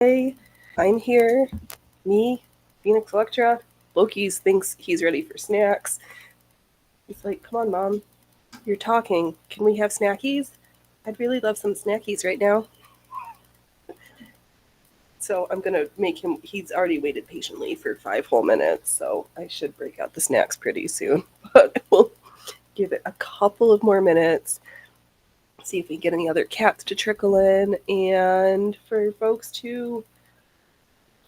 Hey, I'm here. Me, Phoenix Electra. Loki thinks he's ready for snacks. He's like, come on, Mom. You're talking. Can we have snackies? I'd really love some snackies right now. So I'm going to make him, he's already waited patiently for 5 whole minutes, so I should break out the snacks pretty soon. But we'll give it a couple of more minutes, see if we get any other cats to trickle in, and for folks to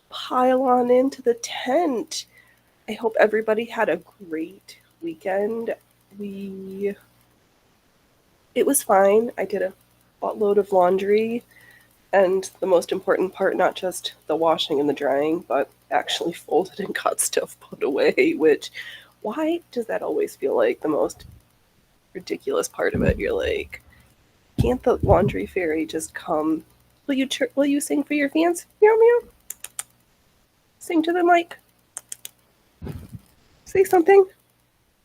pile on into the tent. I hope everybody had a great weekend. It was fine. I did a buttload of laundry, and the most important part, not just the washing and the drying, but actually folded and got stuff put away, which why does that always feel like the most ridiculous part of it? You're like, can't the laundry fairy just come? Will you sing for your fans? Meow meow. Sing to them like say something.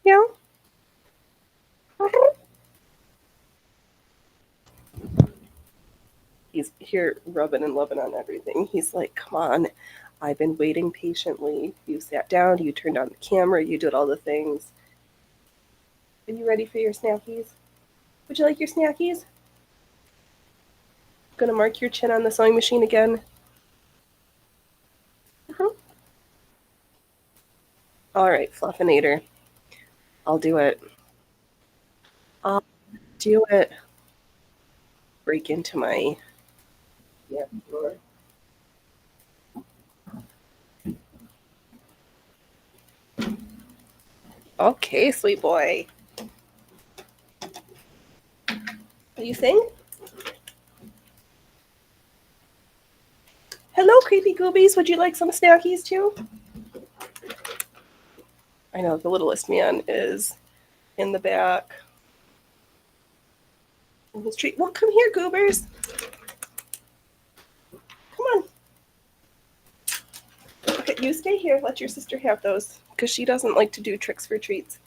Meow. He's here rubbing and loving on everything. He's like, come on, I've been waiting patiently. You sat down, you turned on the camera, you did all the things. Are you ready for your snackies? Would you like your snackies? Gonna mark your chin on the sewing machine again. Uh-huh. All right, Fluffinator. I'll do it. I'll do it. Break into my door. Okay, sweet boy. Will you sing? Hello, creepy goobies. Would you like some snackies too? I know the littlest man is in the back. In his tree. Well, come here, goobers. Come on. Okay, you stay here. Let your sister have those, because she doesn't like to do tricks for treats.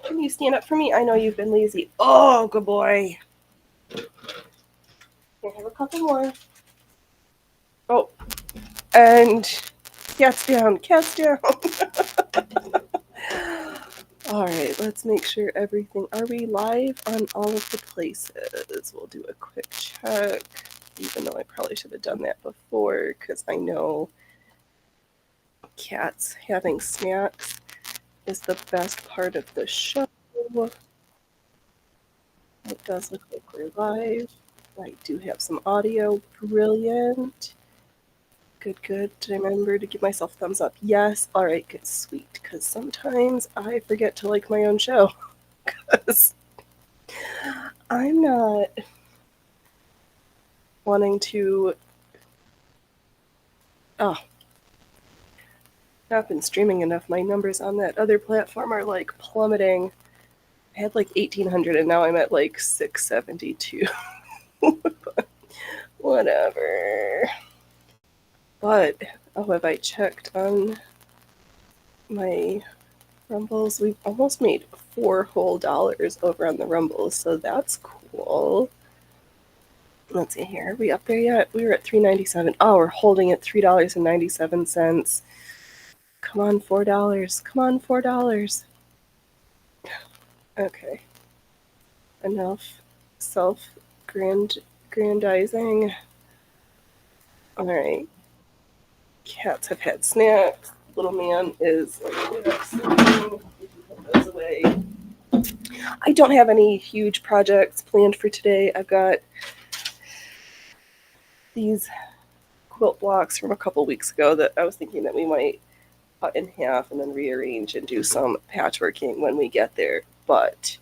Can you stand up for me? I know you've been lazy. Oh, good boy. Here, have a couple more. Oh, and cats down, cats down. All right, let's make sure everything. Are we live on all of the places? We'll do a quick check, even though I probably should have done that before, because I know cats having snacks is the best part of the show. It does look like we're live. I do have some audio. Brilliant. Good, good. Did I remember to give myself a thumbs up? Yes. All right, good, sweet. Because sometimes I forget to like my own show. Because I'm not wanting to. Oh, I've been streaming enough. My numbers on that other platform are like plummeting. I had like 1,800 and now I'm at like 672. Whatever. But, oh, have I checked on my Rumbles? We've almost made $4 whole over on the Rumbles, so that's cool. Let's see here. Are we up there yet? We were at $3.97. Oh, we're holding at $3.97. Come on, $4. Come on, $4. Okay. Enough self-grandizing. All right. Cats have had snacks. Little man is like those away. I don't have any huge projects planned for today. I've got these quilt blocks from a couple weeks ago that I was thinking that we might cut in half and then rearrange and do some patchworking when we get there. But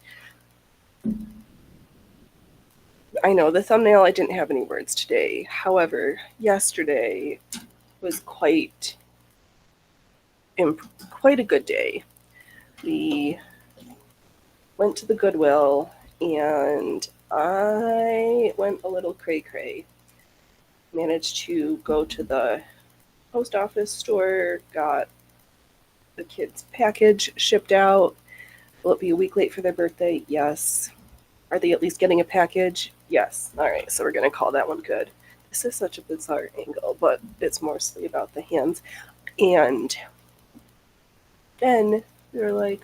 I know the thumbnail, I didn't have any words today. However, yesterday was quite a good day. We went to the Goodwill and I went a little cray-cray. Managed to go to the post office store, got the kids' package shipped out. Will it be a week late for their birthday? Yes. Are they at least getting a package? Yes. All right, so we're going to call that one good. This is such a bizarre angle, but it's mostly about the hands. And then we were like,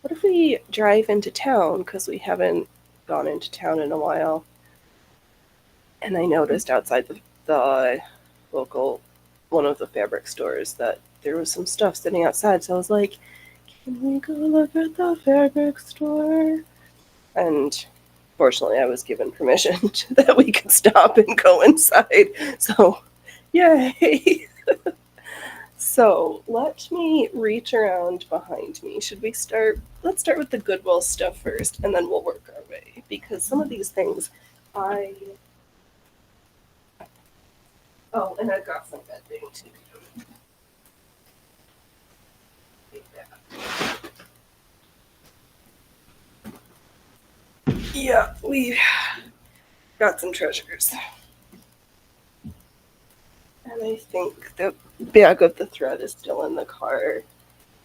what if we drive into town? Because we haven't gone into town in a while. And I noticed outside the local, one of the fabric stores, that there was some stuff sitting outside. So I was like, can we go look at the fabric store? And fortunately, I was given permission that we could stop and go inside. So, yay! So let me reach around behind me. Should we start? Let's start with the Goodwill stuff first, and then we'll work our way. Because some of these things, I... Oh, and I've got some bedding too. Yeah, we got some treasures. And I think the bag of the thread is still in the car.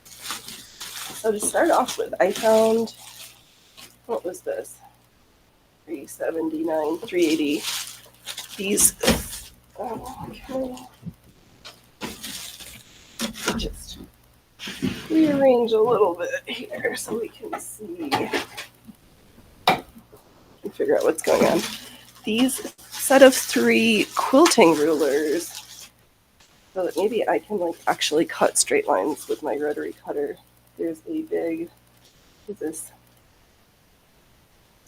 So to start off with, I found, what was this? $379, $380. These, okay. Just rearrange a little bit here so we can see, and figure out what's going on. These set of 3 quilting rulers, so that maybe I can like actually cut straight lines with my rotary cutter. There's a big, what is this,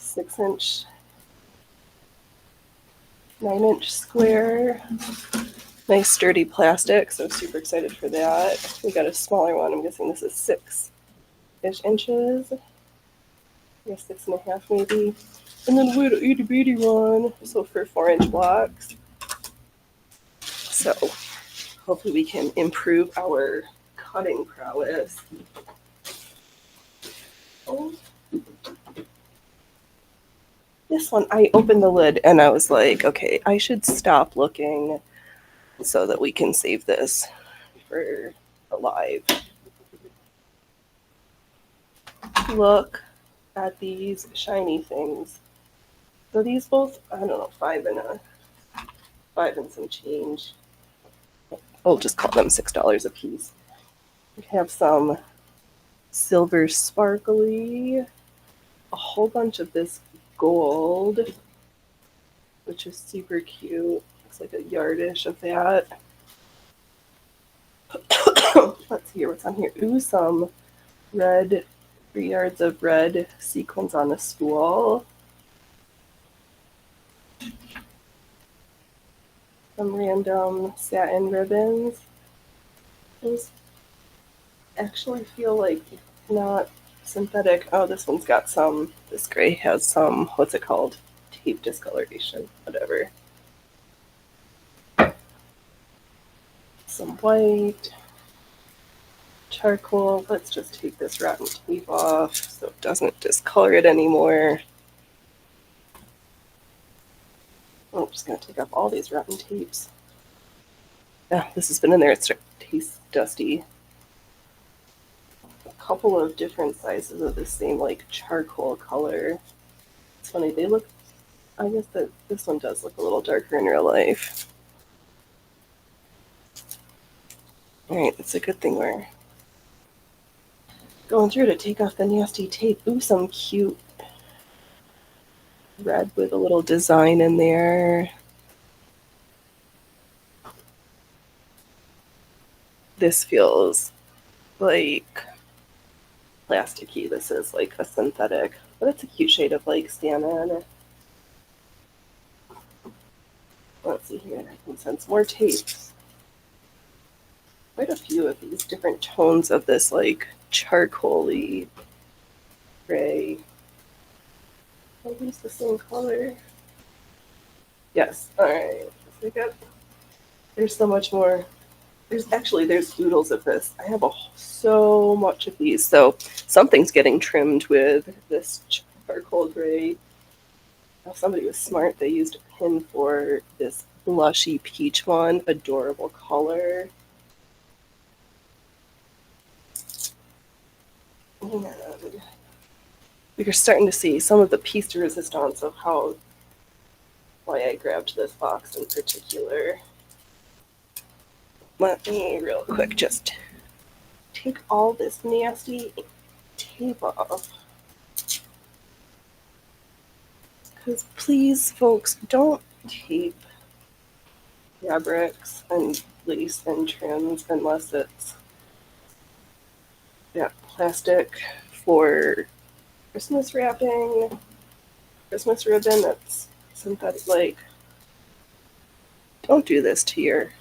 6-inch, 9-inch square. Nice sturdy plastic, so super excited for that. We got a smaller one. I'm guessing this is 6-ish inches. I guess 6.5 maybe. And then we had an itty bitty one, so for 4-inch blocks. So hopefully we can improve our cutting prowess. Oh. This one, I opened the lid and I was like, okay, I should stop looking so that we can save this for a live. Look at these shiny things. So these both, I don't know, 5 and some change. We'll just call them $6 a piece. We have some silver sparkly, a whole bunch of this gold, which is super cute. Looks like a yardish of that. Let's see what's on here. Ooh, some red, 3 yards of red sequins on a spool. Some random satin ribbons. Those actually feel like not synthetic. Oh, this one's got some, this gray has some, what's it called? Tape discoloration, whatever. Some white, charcoal. Let's just take this rotten tape off so it doesn't discolor it anymore. Oh, I'm just going to take off all these rotten tapes. Yeah, this has been in there. It tastes dusty. A couple of different sizes of the same like charcoal color. It's funny, they look, I guess that this one does look a little darker in real life. Alright, it's a good thing we're going through to take off the nasty tape. Ooh, some cute red with a little design in there. This feels like plasticky. This is like a synthetic, but it's a cute shade of like salmon. Let's see here, I can sense more tapes. Quite a few of these different tones of this like charcoaly gray. Are these the same color? Yes. All right. There's so much more. There's oodles of this. I have so much of these. So something's getting trimmed with this charcoal gray. Now somebody was smart. They used a pin for this blushy peach one. Adorable color. And we're starting to see some of the piece de resistance of how why I grabbed this box in particular. Let me real quick just take all this nasty tape off. Because please, folks, don't tape fabrics and lace and trims unless it's that plastic for Christmas wrapping, Christmas ribbon that's synthetic. Like, don't do this to your.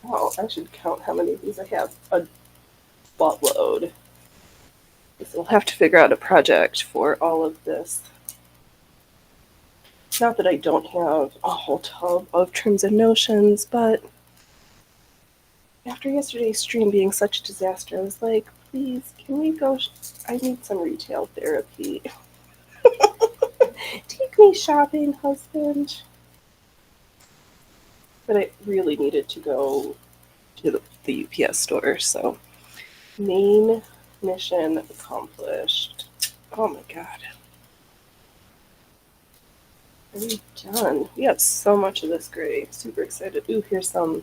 Well, I should count how many of these I have. A buttload. So we'll have to figure out a project for all of this. Not that I don't have a whole tub of trims and notions, but after yesterday's stream being such a disaster, I was like, please, can we go? I need some retail therapy. Take me shopping, husband. But I really needed to go to the UPS store, so main mission accomplished. Oh my god. Are we done? We have so much of this gray. Super excited. Ooh, here's some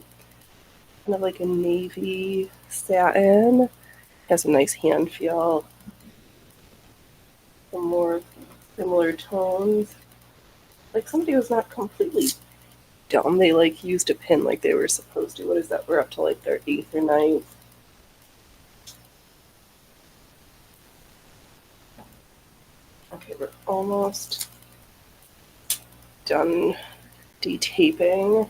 kind of like a navy satin. Has a nice hand feel. Some more similar tones. Like somebody was not completely dumb. They like used a pin like they were supposed to. What is that? We're up to like their 8th or 9th. Okay, we're almost done detaping.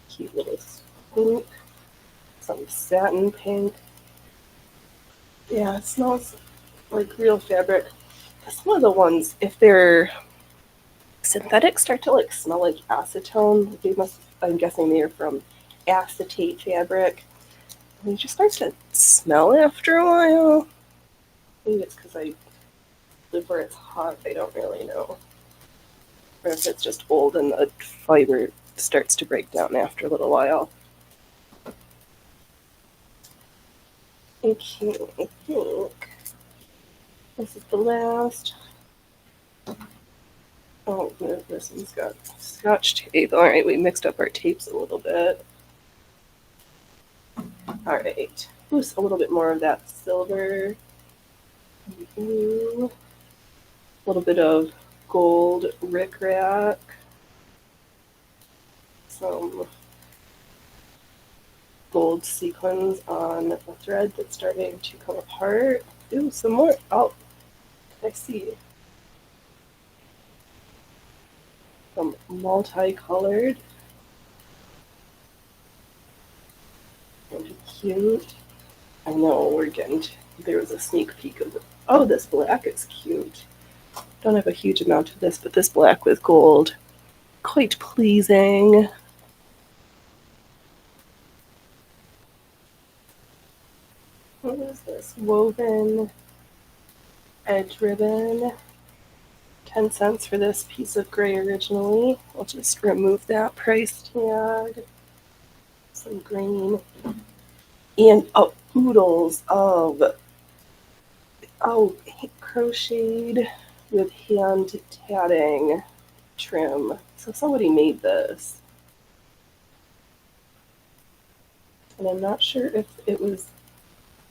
Cute little pink. Some satin pink. Yeah, it smells like real fabric. Some of the ones, if they're synthetic, start to like smell like acetone. They must, I'm guessing they're from acetate fabric. And they just start to smell after a while. Maybe it's because I live where it's hot. I don't really know. Or if it's just old and the fiber starts to break down after a little while. Okay, I think this is the last. Oh, this one's got scotch tape. All right, we mixed up our tapes a little bit. All right, oops, a little bit more of that silver. Blue. A little bit of gold rickrack. Some gold sequins on the thread that's starting to come apart. Ooh, some more. Oh, I see. Some multicolored. And cute. I know we're getting to, there was a sneak peek of it. Oh, this black is cute. Don't have a huge amount of this, but this black with gold, quite pleasing. What is this? Woven edge ribbon. 10 cents for this piece of gray originally. I'll just remove that price tag. Some green. And oodles of crocheted with hand tatting trim. So somebody made this. And I'm not sure if it was,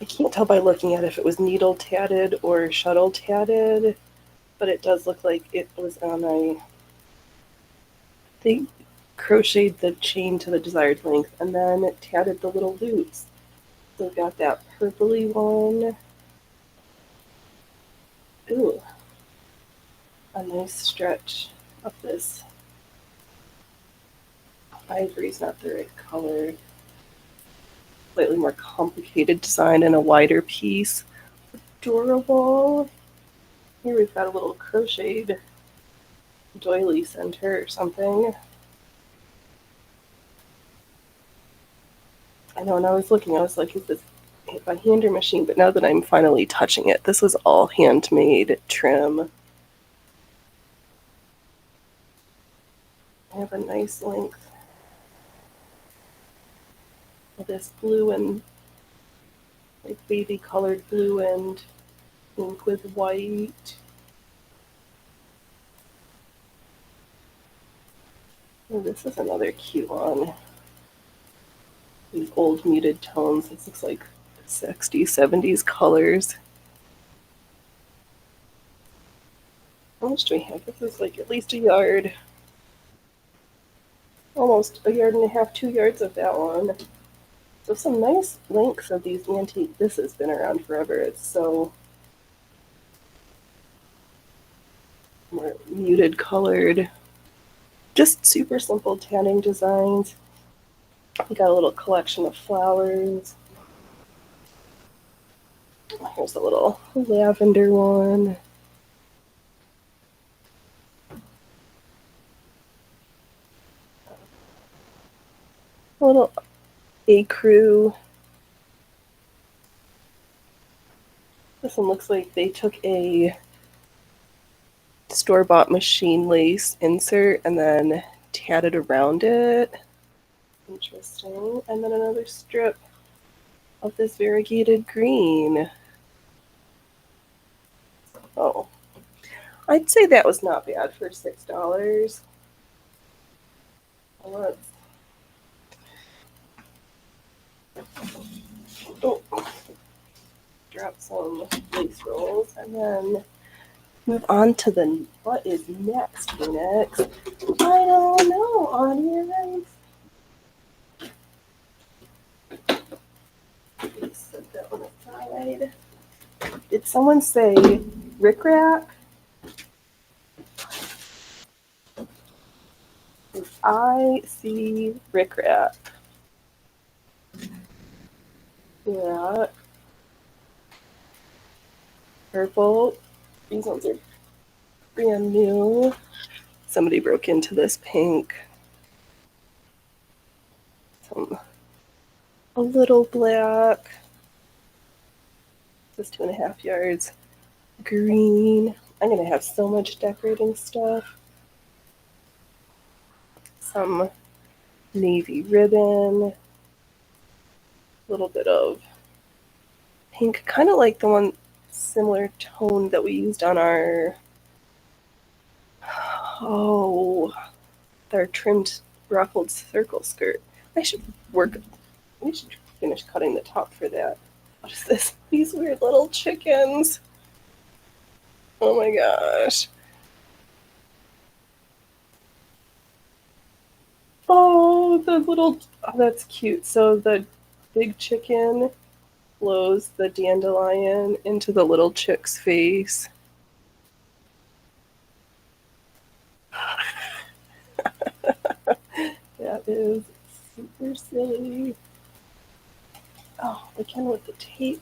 I can't tell by looking at it if it was needle tatted or shuttle tatted, but it does look like it was on a, they crocheted the chain to the desired length and then tatted the little loops. So we've got that purpley one. Ooh, a nice stretch of this. Ivory's not the right color. Slightly more complicated design and a wider piece. Adorable. Here we've got a little crocheted doily center or something. I know when I was looking, I was like, is this by hand or machine? But now that I'm finally touching it, this was all handmade trim. I have a nice length of this blue and like baby colored blue and pink with white. Oh, this is another cute one. These old muted tones. This looks like 60s, 70s colors. How much do we have? This is like at least a yard. Almost a yard and a half, 2 yards of that one. So some nice lengths of these antique. This has been around forever. It's so more muted colored. Just super simple tanning designs. We got a little collection of flowers. Here's a little lavender one. A little ecru. This one looks like they took a store-bought machine lace insert and then tatted around it. Interesting. And then another strip of this variegated green. Oh, I'd say that was not bad for $6. Let's drop some lace rolls and then move on to the what is next, Phoenix? I don't know, audience. Set that one aside. Did someone say rickrack? I see rickrack. Yeah. Purple. These ones are brand new. Somebody broke into this pink. A little black. Just 2.5 yards. Green. I'm gonna have so much decorating stuff. Some navy ribbon. A little bit of pink, kind of like the one similar tone that we used on our our trimmed ruffled circle skirt. We should finish cutting the top for that. What is this? These weird little chickens. Oh my gosh. Oh, that's cute. So the big chicken blows the dandelion into the little chick's face. That is super silly. Oh, again with the tape.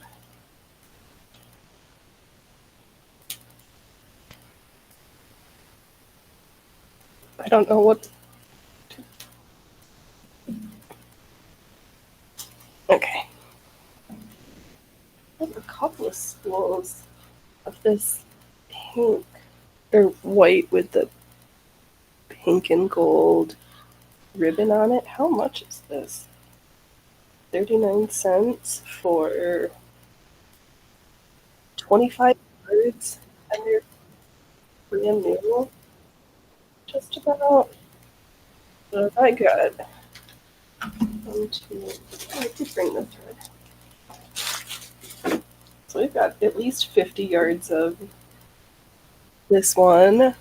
I don't know what. Okay. I have a couple of spools of this pink or white with the pink and gold ribbon on it. How much is this? 39 cents for 25 cards, and they're brand new. Just about. What I got. One, two. I did bring the thread. So we've got at least 50 yards of this one.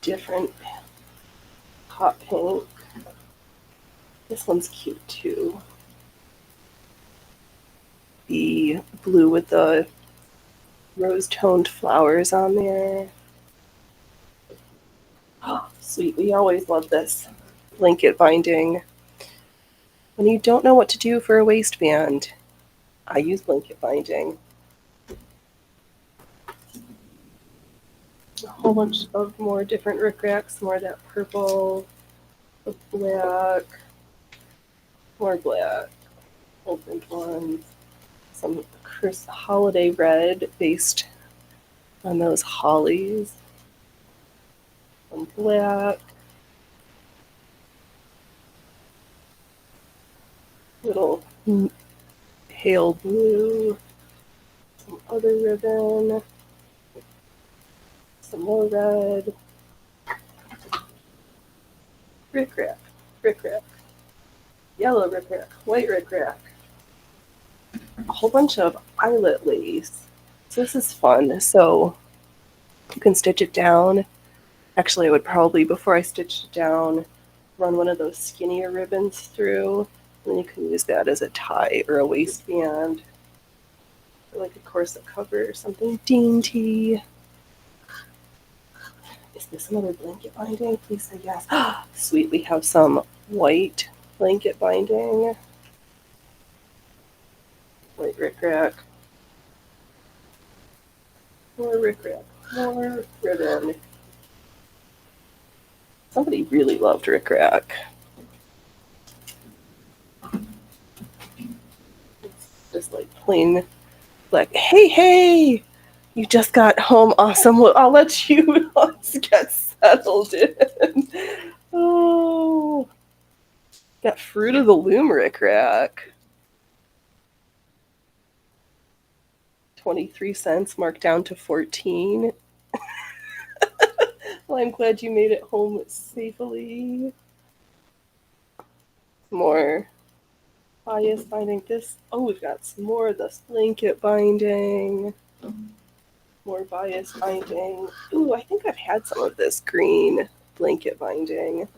Different hot pink. This one's cute too. The blue with the rose-toned flowers on there. Oh, sweet. We always love this blanket binding. When you don't know what to do for a waistband, I use blanket binding. A whole bunch of more different rickracks, more of that purple, the black, more black, opened ones, some holiday red based on those hollies, some black, little pale blue, some other ribbon, some more red, rickrack, rickrack, yellow rickrack, white rickrack, a whole bunch of eyelet lace. So this is fun. So you can stitch it down. Actually, I would probably, before I stitched it down, run one of those skinnier ribbons through. And then you can use that as a tie or a waistband. Or like a corset cover or something dainty. Is this another blanket binding? Please say yes. Sweet, we have some white blanket binding. White rickrack. More rickrack. More ribbon. Somebody really loved rickrack. It's just like plain black. Hey! You just got home. Awesome. Well, I'll let you get settled in. Oh. Got Fruit of the Loom rickrack. 23 cents marked down to 14. Well, I'm glad you made it home safely. More bias binding. We've got some more of this blanket binding. More bias binding. Ooh, I think I've had some of this green blanket binding.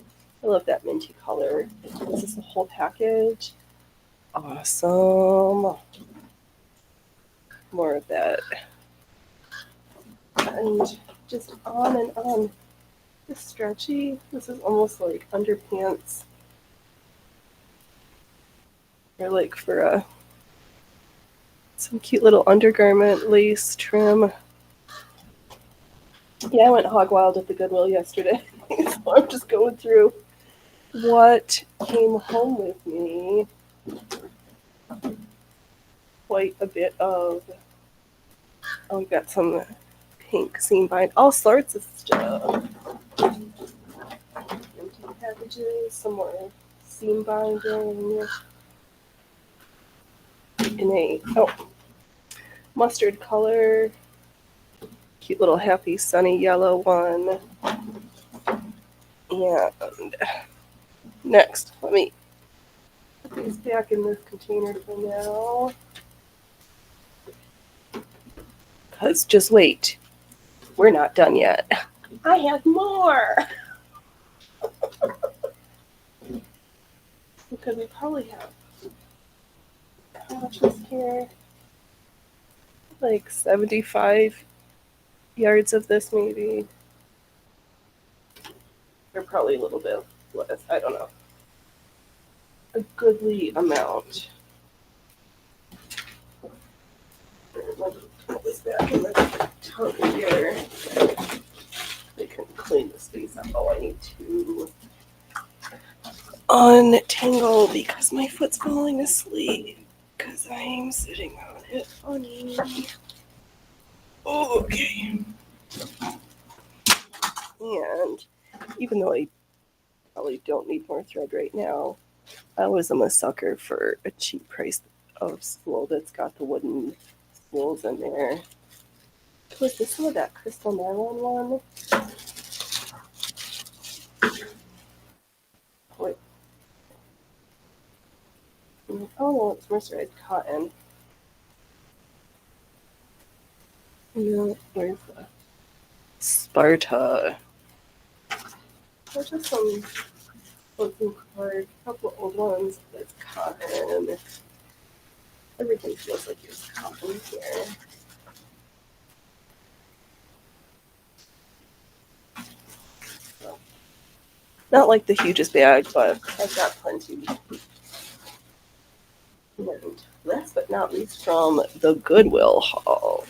I love that minty color. This is the whole package. Awesome. More of that. And just on and on. It's stretchy. This is almost like underpants. Or like for some cute little undergarment lace trim. Yeah, I went hog wild at the Goodwill yesterday. So I'm just going through what came home with me. Quite a bit of, we got some pink seam bind, all sorts of stuff. Empty packages, some more seam binding. In a mustard color, cute little happy sunny yellow one. And next, let me put these back in this container for now. Because just wait, we're not done yet. I have more! Because we probably have, how much is here? Like 75 yards of this maybe. Or probably a little bit less, I don't know. A goodly amount. Let me put this back in the tub here. I can clean this space up. Oh, I need to untangle because my foot's falling asleep because I'm sitting on it. Funny. Okay. And even though I probably don't need more thread right now, I always am a sucker for a cheap price of spool that's got the wooden spools in there. Was this some of that crystal nylon one? Wait. Oh no, it's mercerized cotton. No, where's the Sparta? There's just some looking card, a couple old ones that's cotton. Everything feels like there's cotton here. So, not like the hugest bag, but I've got plenty. And last but not least, from the Goodwill haul.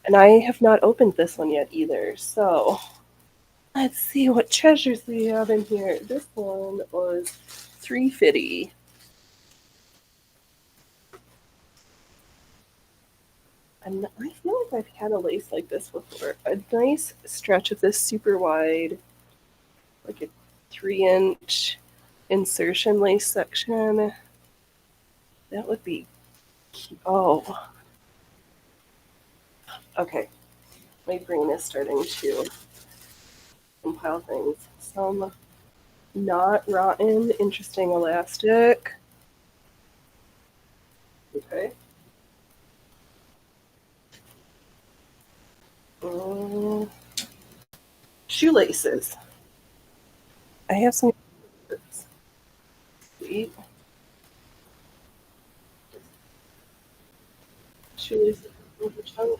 And I have not opened this one yet either, so let's see what treasures we have in here. This one was $3.50. And I feel like I've had a lace like this before. A nice stretch of this super wide, like a 3-inch insertion lace section. That would be cute. Oh. Okay. My brain is starting to compile things. Some not rotten, interesting elastic. Okay. Um, Shoelaces. I have some. Sweet. Shoelaces. Chunk.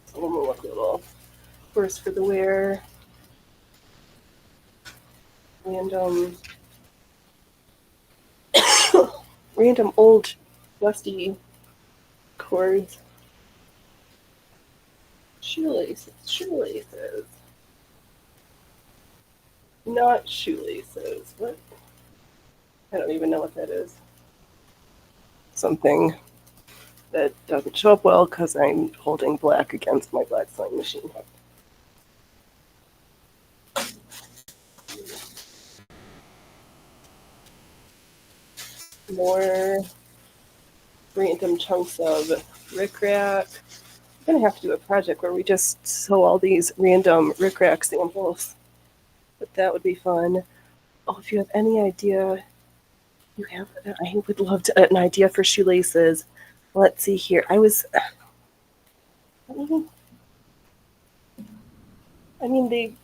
Some of them look a little worse for the wear. Random, random old, dusty cords. Shoelaces. Shoelaces. Not shoelaces. What? I don't even know what that is. Something that doesn't show up well because I'm holding black against my black sewing machine. More random chunks of rickrack. I'm gonna have to do a project where we just sew all these random rickrack samples. But that would be fun. Oh, if you have any idea, I would love an idea for shoelaces. Let's see here. I mean,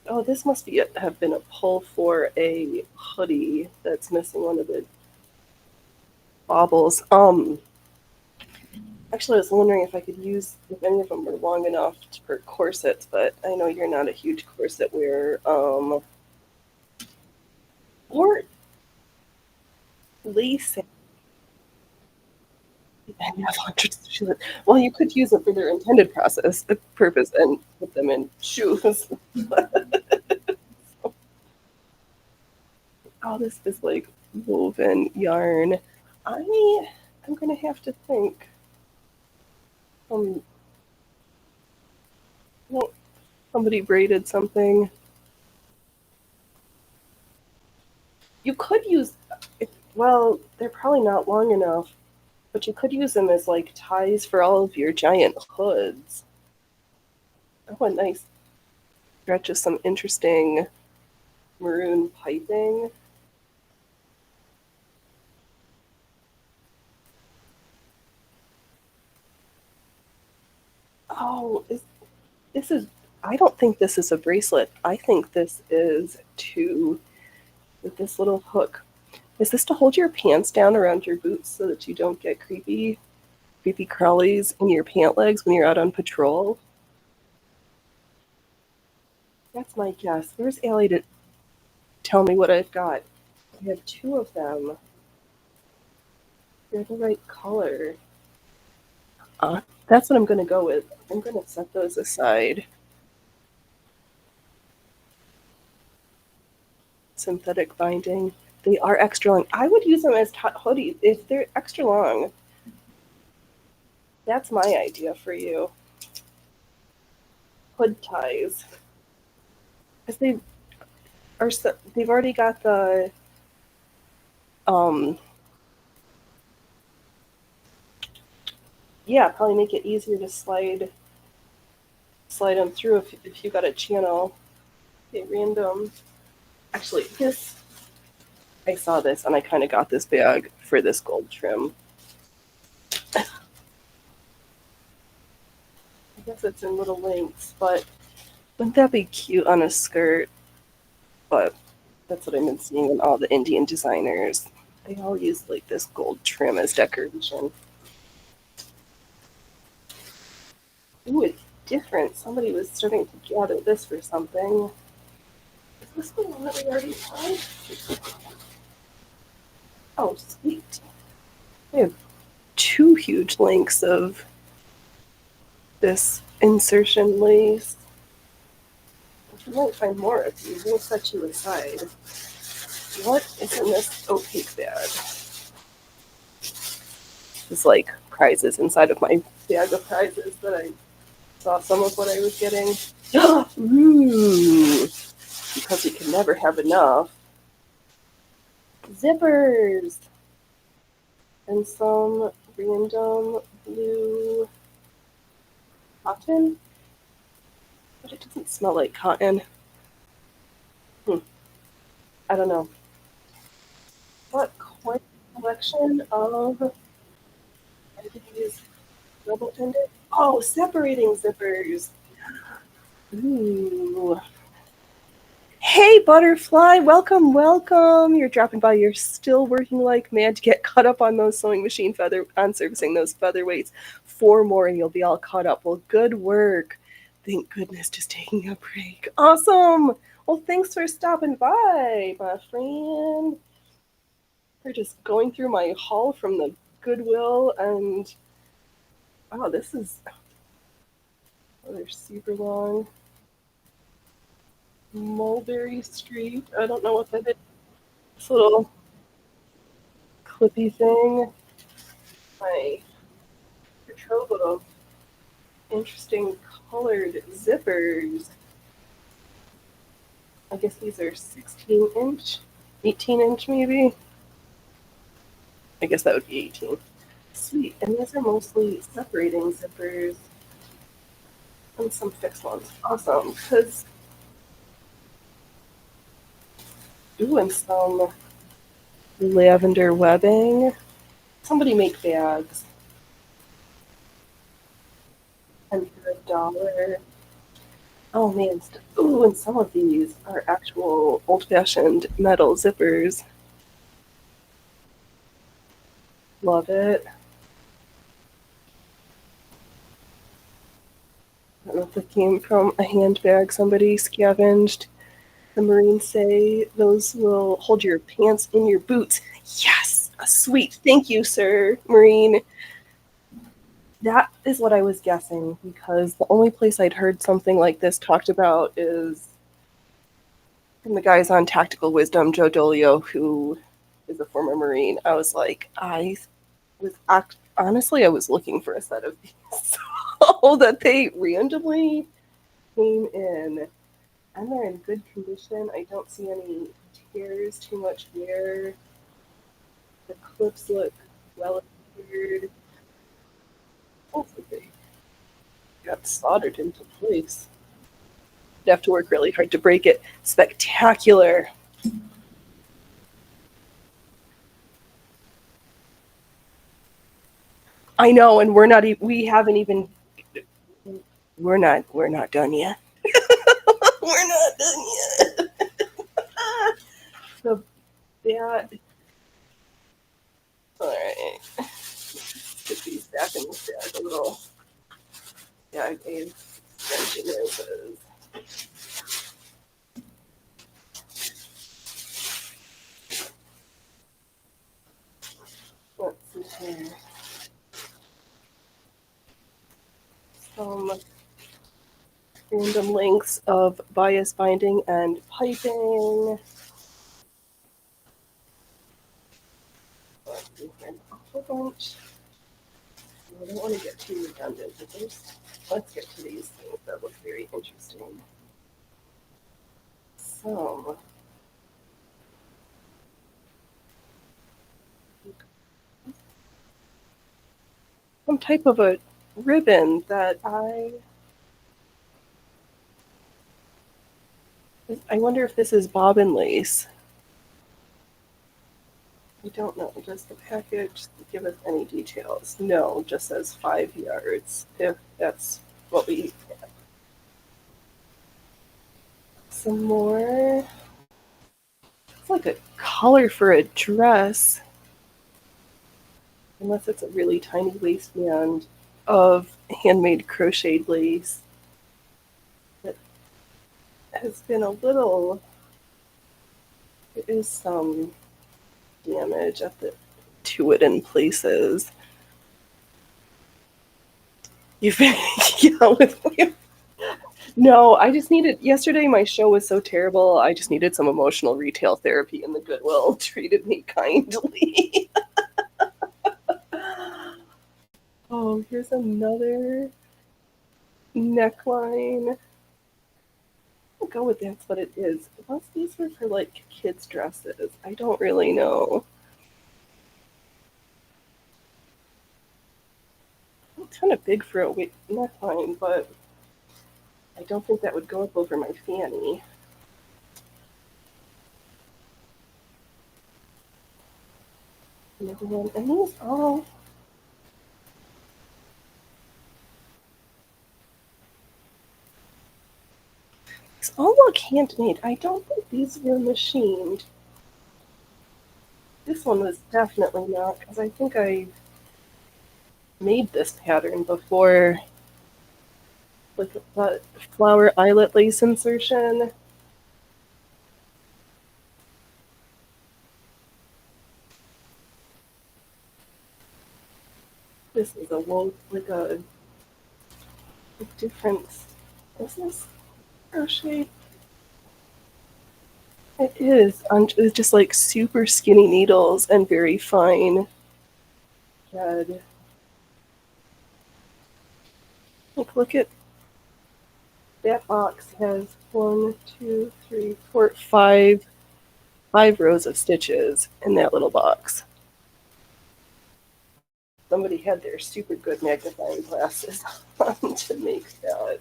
oh, this must have been a pull for a hoodie that's missing one of the baubles. Actually, I was wondering if I could use if any of them were long enough for corsets, but I know you're not a huge corset wearer. Or lace. Well, you could use it for their intended purpose and put them in shoes. Oh, this is like woven yarn. I'm gonna have to think. Um, no, somebody braided something. You could use, well, they're probably not long enough, but you could use them as like ties for all of your giant hoods. Oh, a nice stretch of some interesting maroon piping. Oh, this is, I don't think this is a bracelet. I think this is with this little hook. Is this to hold your pants down around your boots so that you don't get creepy crawlies in your pant legs when you're out on patrol? That's my guess. Where's Allie to tell me what I've got? I have two of them. They're the right color. That's what I'm going to go with. I'm going to set those aside. Synthetic binding. They are extra long. I would use them as hoodies if they're extra long. That's my idea for you. Hood ties. Because they've already got the um yeah, probably make it easier to slide them through if you got a channel. Okay, random. Actually, this I saw this and I kind of got this bag for this gold trim. I guess it's in little lengths, but wouldn't that be cute on a skirt? But that's what I've been seeing in all the Indian designers. They all use like this gold trim as decoration. Ooh, it's different. Somebody was starting to gather this for something. Is this the one that we already tried? Oh, sweet. We have two huge lengths of this insertion lace. You might find more of these. We'll set you aside. What is in this opaque bag? It's like prizes inside of my bag of prizes that I saw some of what I was getting. Ooh, because you can never have enough. Zippers! And some random blue cotton, but it doesn't smell like cotton. I don't know. But quite a collection of, are these double-ended? Oh, separating zippers. Ooh. Hey, Butterfly, welcome, welcome. You're dropping by. You're still working like mad to get caught up on those sewing machine on servicing those featherweights. 4 more and you'll be all caught up. Well, good work. Thank goodness, just taking a break. Awesome. Well, thanks for stopping by, my friend. We're just going through my haul from the Goodwill, and wow, this is, oh, they're super long. Mulberry Street. I don't know what that is. This little clippy thing. My trove of interesting colored zippers. I guess these are 16-inch, 18-inch maybe. I guess that would be 18. Sweet. And these are mostly separating zippers and some fixed ones. Awesome. Because, ooh, and some lavender webbing. Somebody make bags. And for $1. Oh man. Ooh, and some of these are actual old fashioned metal zippers. Love it. I don't know if it came from a handbag somebody scavenged. The Marines say those will hold your pants in your boots. Yes, sweet. Thank you, sir, Marine. That is what I was guessing because the only place I'd heard something like this talked about is from the guys on Tactical Wisdom, Joe Dolio, who is a former Marine. I was like, honestly, I was looking for a set of these so that they randomly came in, and they're in good condition. I don't see any tears, too much wear. The clips look well adhered. Hopefully they got soldered into place. You have to work really hard to break it. Spectacular. I know, and we haven't even, we're not done yet. We're not done yet. So that, all right. Get these back in this bag a little. Yeah, I gave extension noses. Let's see here. Some random lengths of bias binding and piping. Let's see here. A whole bunch. I don't want to get too redundant, but let's get to these things that look very interesting. Some type of a ribbon that I wonder if this is bobbin lace. I don't know. Does the package give us any details? No, just says 5 yards. If that's what we have. Some more. It's like a collar for a dress. Unless it's a really tiny waistband of handmade crocheted lace that has been a little. There is some damage to it in places. You've been with me. No, I just needed. Yesterday, my show was so terrible. I just needed some emotional retail therapy, and the Goodwill treated me kindly. Oh, here's another neckline. I'll go with that's what it is. Unless these were for like kids' dresses. I don't really know. kind of big for a neckline, but I don't think that would go up over my fanny. Another one, and these all. These all look handmade. I don't think these were machined. This one was definitely not, because I think I made this pattern before with the flower eyelet lace insertion. This is a like a different. Is this crochet? It is. It's just like super skinny needles and very fine thread. Like, look at that box has 1, 2, 3, 4, 5 rows of stitches in that little box. Somebody had their super good magnifying glasses on to make that.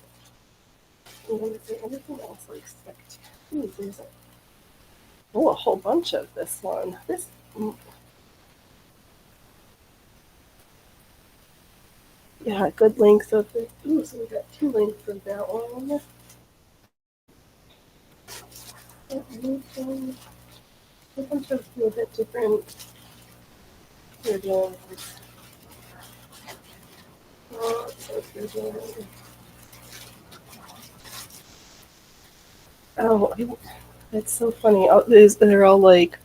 And is there anything else like spectacular? Ooh, there's a whole bunch of this one. This. Yeah, good length of it. Ooh, so we got 2 lengths of that one. A bunch of a little bit different ribbons. Oh, that's so funny. They're all like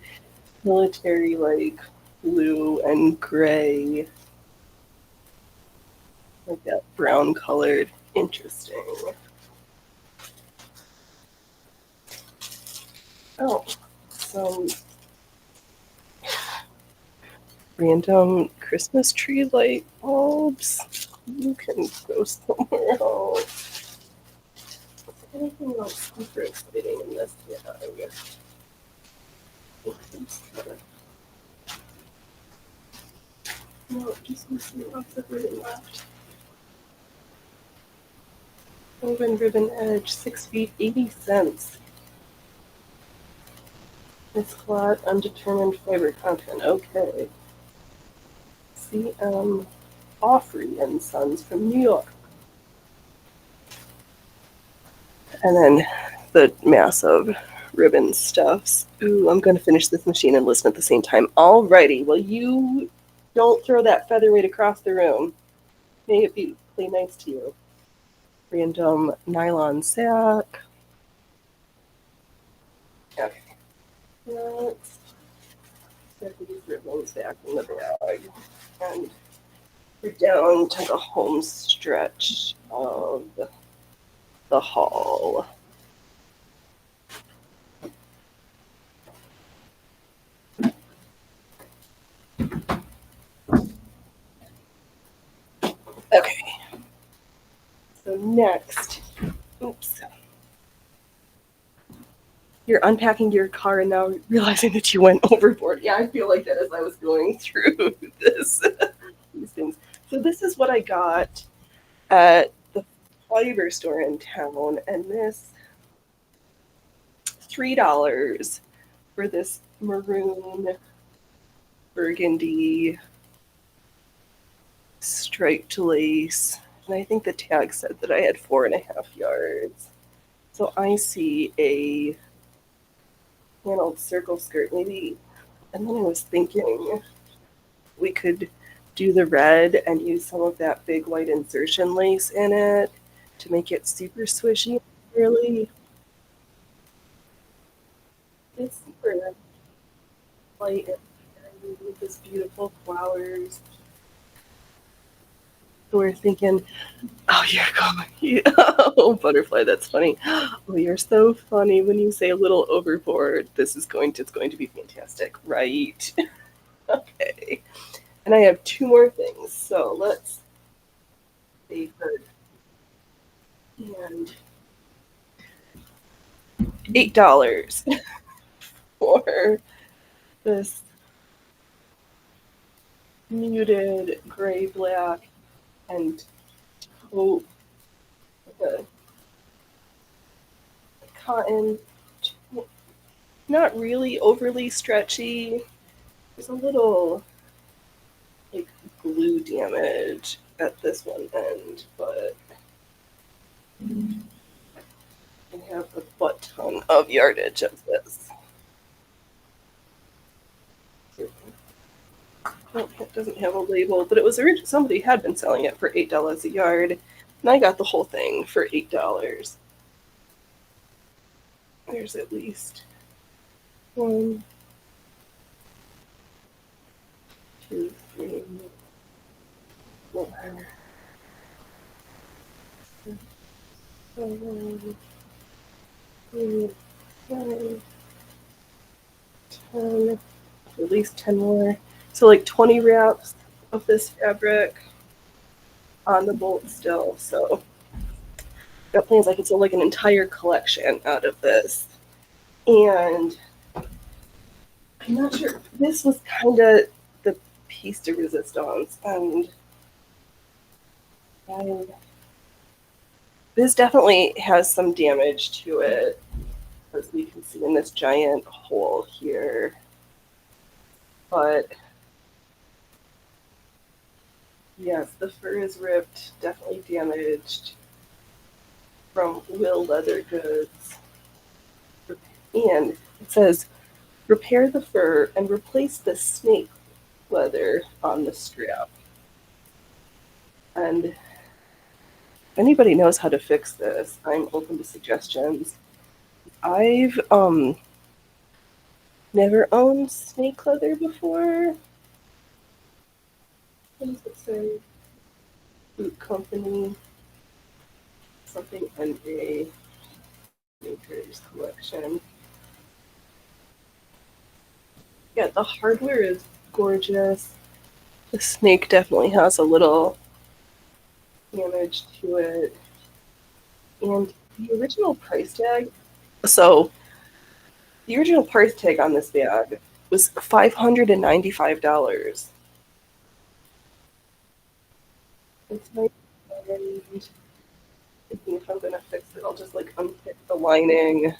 military, like blue and gray, like that brown colored. Interesting. Oh, some random Christmas tree light bulbs. You can go somewhere else. Anything else super exciting in this? Yeah, I guess. No, just missing lots of ribbon left. Woven ribbon edge, 6 feet, 80 cents. It's cloth, undetermined fiber content. Okay. CM Offrey and Sons from New York. And then the massive ribbon stuffs. Ooh, I'm going to finish this machine and listen at the same time. Alrighty, well, you don't throw that featherweight across the room. May it be play nice to you. Random nylon sack. Okay. Let's set these ribbons back in the bag. And we're down to the home stretch of the haul. Okay. So next, oops. You're unpacking your car and now realizing that you went overboard. Yeah, I feel like that as I was going through these things. So this is what I got at the fiber store in town, and this $3 for this maroon burgundy striped lace. And I think the tag said that I had 4.5 yards. So I see a paneled circle skirt, maybe. And then I was thinking we could do the red and use some of that big white insertion lace in it to make it super swishy. Really, it's super light and with this beautiful flowers. So we're thinking, oh, you're going, oh, butterfly, that's funny. Oh, you're so funny when you say a little overboard. It's going to be fantastic, right? Okay. And I have 2 more things, so let's save her. And $8 for this muted gray black and coat the cotton. Not really overly stretchy. There's a little like glue damage at this one end, but I have a butt ton of yardage of this. Oh, it doesn't have a label, but it was originally somebody had been selling it for $8 a yard, and I got the whole thing for $8. There's at least 1, 2, 3, 4, 7, 8, 9, 10, at least 10 more. So like 20 wraps of this fabric on the bolt still. So got plans I could sell like an entire collection out of this. And I'm not sure. This was kind of the piece de resistance, and this definitely has some damage to it, as we can see in this giant hole here. But yes, the fur is ripped, definitely damaged from Will Leather Goods. And it says, repair the fur and replace the snake leather on the strap. And if anybody knows how to fix this, I'm open to suggestions. I've never owned snake leather before. What does it say? Boot Company. Something NA. Makers Collection. Yeah, the hardware is gorgeous. The snake definitely has a little damage to it. And the original price tag. So, the original price tag on this bag was $595. It's nice. And thinking if I'm gonna fix it, I'll just like unpick the lining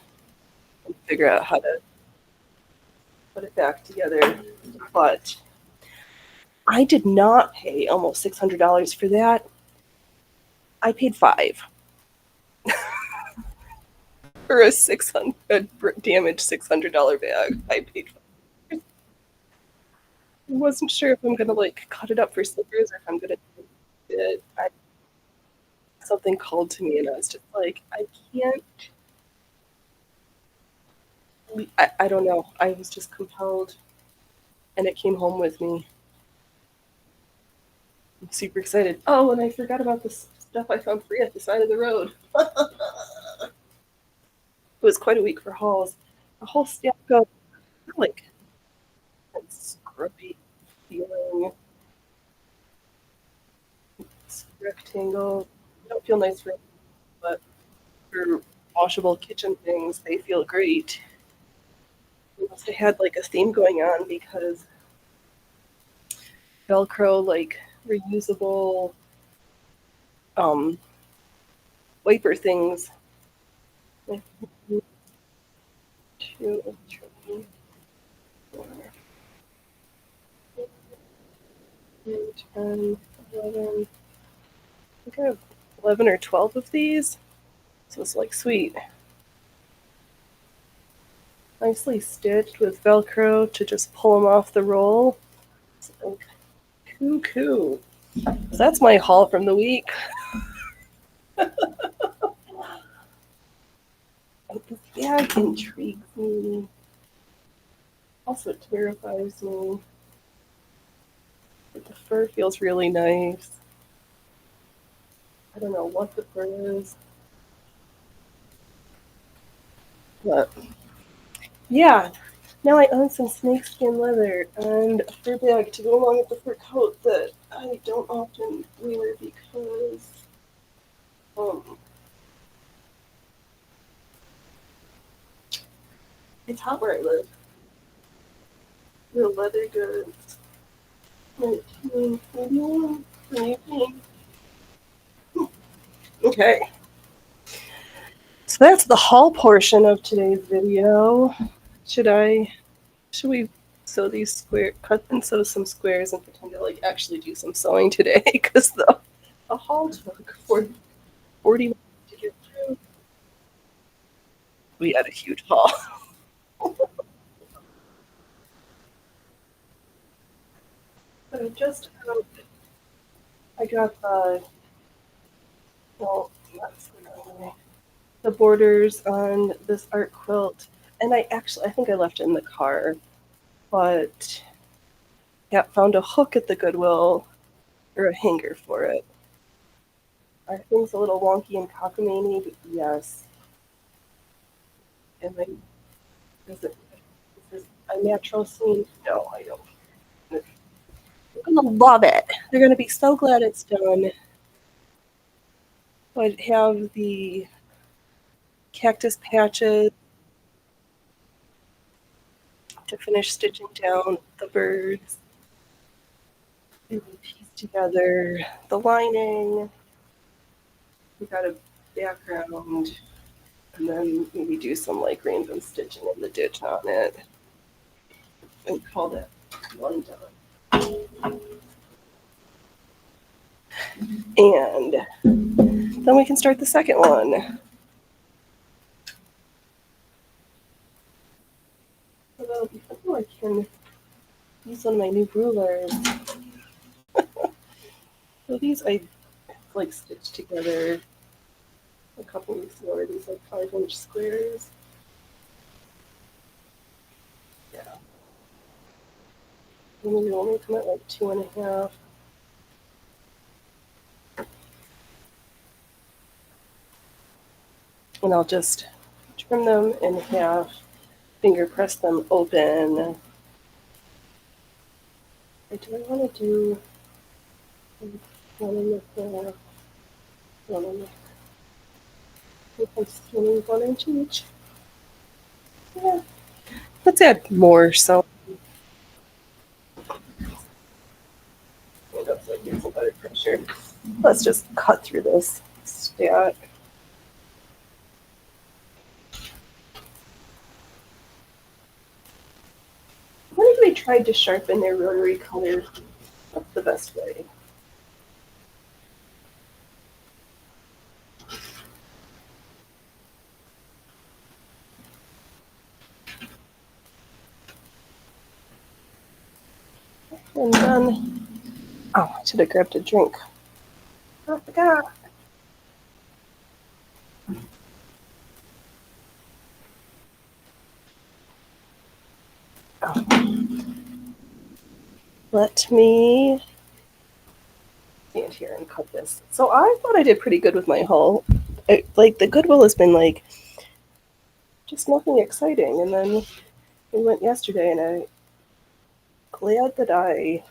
and figure out how to put it back together. But I did not pay almost $600 for that. I paid $5 for a damaged $600 bag. I paid $5. I wasn't sure if I'm gonna like cut it up for slippers or if I'm gonna do it. Something called to me, and I was just like, I can't. I don't know. I was just compelled, and it came home with me. I'm super excited. Oh, and I forgot about this stuff I found free at the side of the road. It was quite a week for hauls. A whole stack of like scrubby feeling. It's rectangle. They don't feel nice for, but for washable kitchen things, they feel great. They must have had like a theme going on because Velcro, like reusable um, wiper things. Like 2, 3, 4, 10, 11. I think I have 11 or 12 of these. So it's like sweet. Nicely stitched with Velcro to just pull them off the roll. It's like, cuckoo. So that's my haul from the week. This bag intrigues me. Also, it terrifies me. But the fur feels really nice. I don't know what the fur is. But yeah, now I own some snakeskin leather and a fur bag to go along with the fur coat that I don't often wear because um, it's hot where I live. The leather goods. 1981, 2018. Okay. So that's the haul portion of today's video. Should we sew these cut and sew some squares and pretend to like actually do some sewing today? Because the haul took 40 minutes to get through. We had a huge haul. But I got well, the borders on this art quilt, and I think I left it in the car, but found a hook at the Goodwill, or a hanger for it. Are things a little wonky and cockamamie? But yes. Am I, is this a natural scene? No, I don't. They're gonna love it. They're gonna be so glad it's done. I'd have the cactus patches to finish stitching down the birds. And we piece together the lining. We got a background, and then maybe do some like random stitching in the ditch on it, and call that one done. And then we can start the second one. So that'll be fun. Oh, I can use one of my new rulers. So these I like stitched together a couple weeks ago. These like 5-inch squares. Yeah. And they only come at like 2.5. And I'll just trim them in half, finger press them open. Do I want to do one in the corner, one in the if I'm skinning 1 inch each? Yeah. Let's add more so. That's like using better pressure. Let's just cut through this stat. I wonder if they tried to sharpen their rotary color. That's the best way. And then, oh, I should have grabbed a drink. I forgot. Oh. Let me stand here and cut this. So I thought I did pretty good with my haul. Like the Goodwill has been like just nothing exciting, and then we went yesterday, and I'm glad that I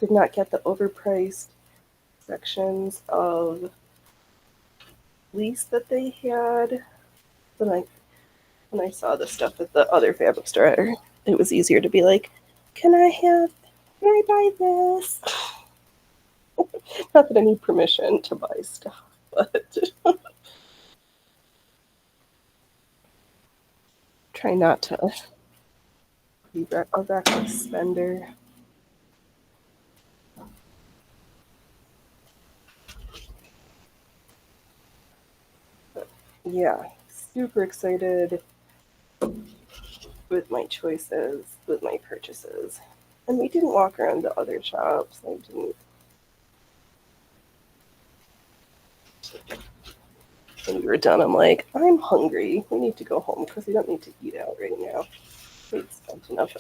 did not get the overpriced sections of fleece that they had. But when I saw the stuff at the other fabric store, it was easier to be like, can I buy this? Not that I need permission to buy stuff, but try not to be a reckless spender. But yeah, super excited with my choices, with my purchases. And we didn't walk around the other shops. I didn't. When we were done, I'm like, I'm hungry. We need to go home because we don't need to eat out right now. We've spent enough.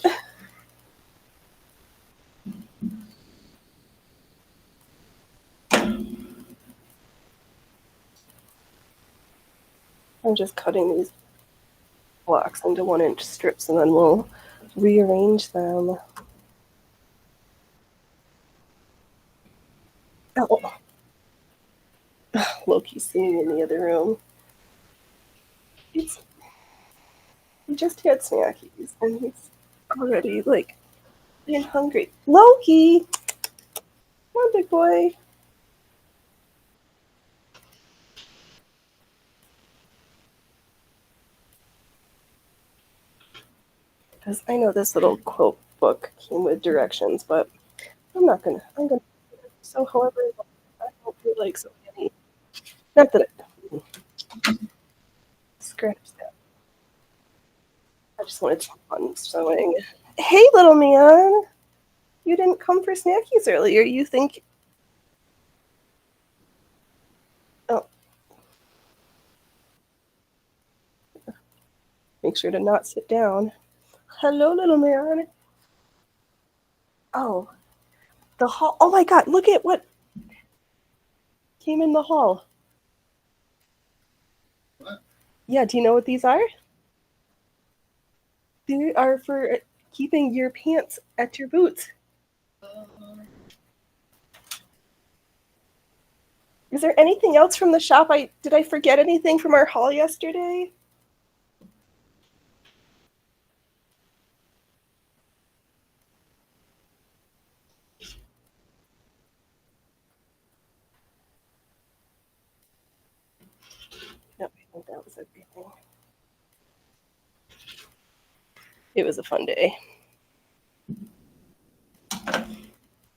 I'm just cutting these blocks into 1-inch strips, and then we'll rearrange them. Oh. Loki's singing in the other room. We just had snackies, and he's already like being hungry. Loki, come on, big boy. Because I know this little quote book came with directions, but I'm gonna, so however, I don't feel like so many. Not that I scratch that. I just wanted some fun sewing. Hey, little man, you didn't come for snackies earlier. You think? Oh, make sure to not sit down. Hello, little man. Oh, the hall. Oh my God! Look at what came in the hall. Yeah, do you know what these are? They are for keeping your pants at your boots. Is there anything else from the shop? I did I forget anything from our haul yesterday? No, I think that was everything. It was a fun day.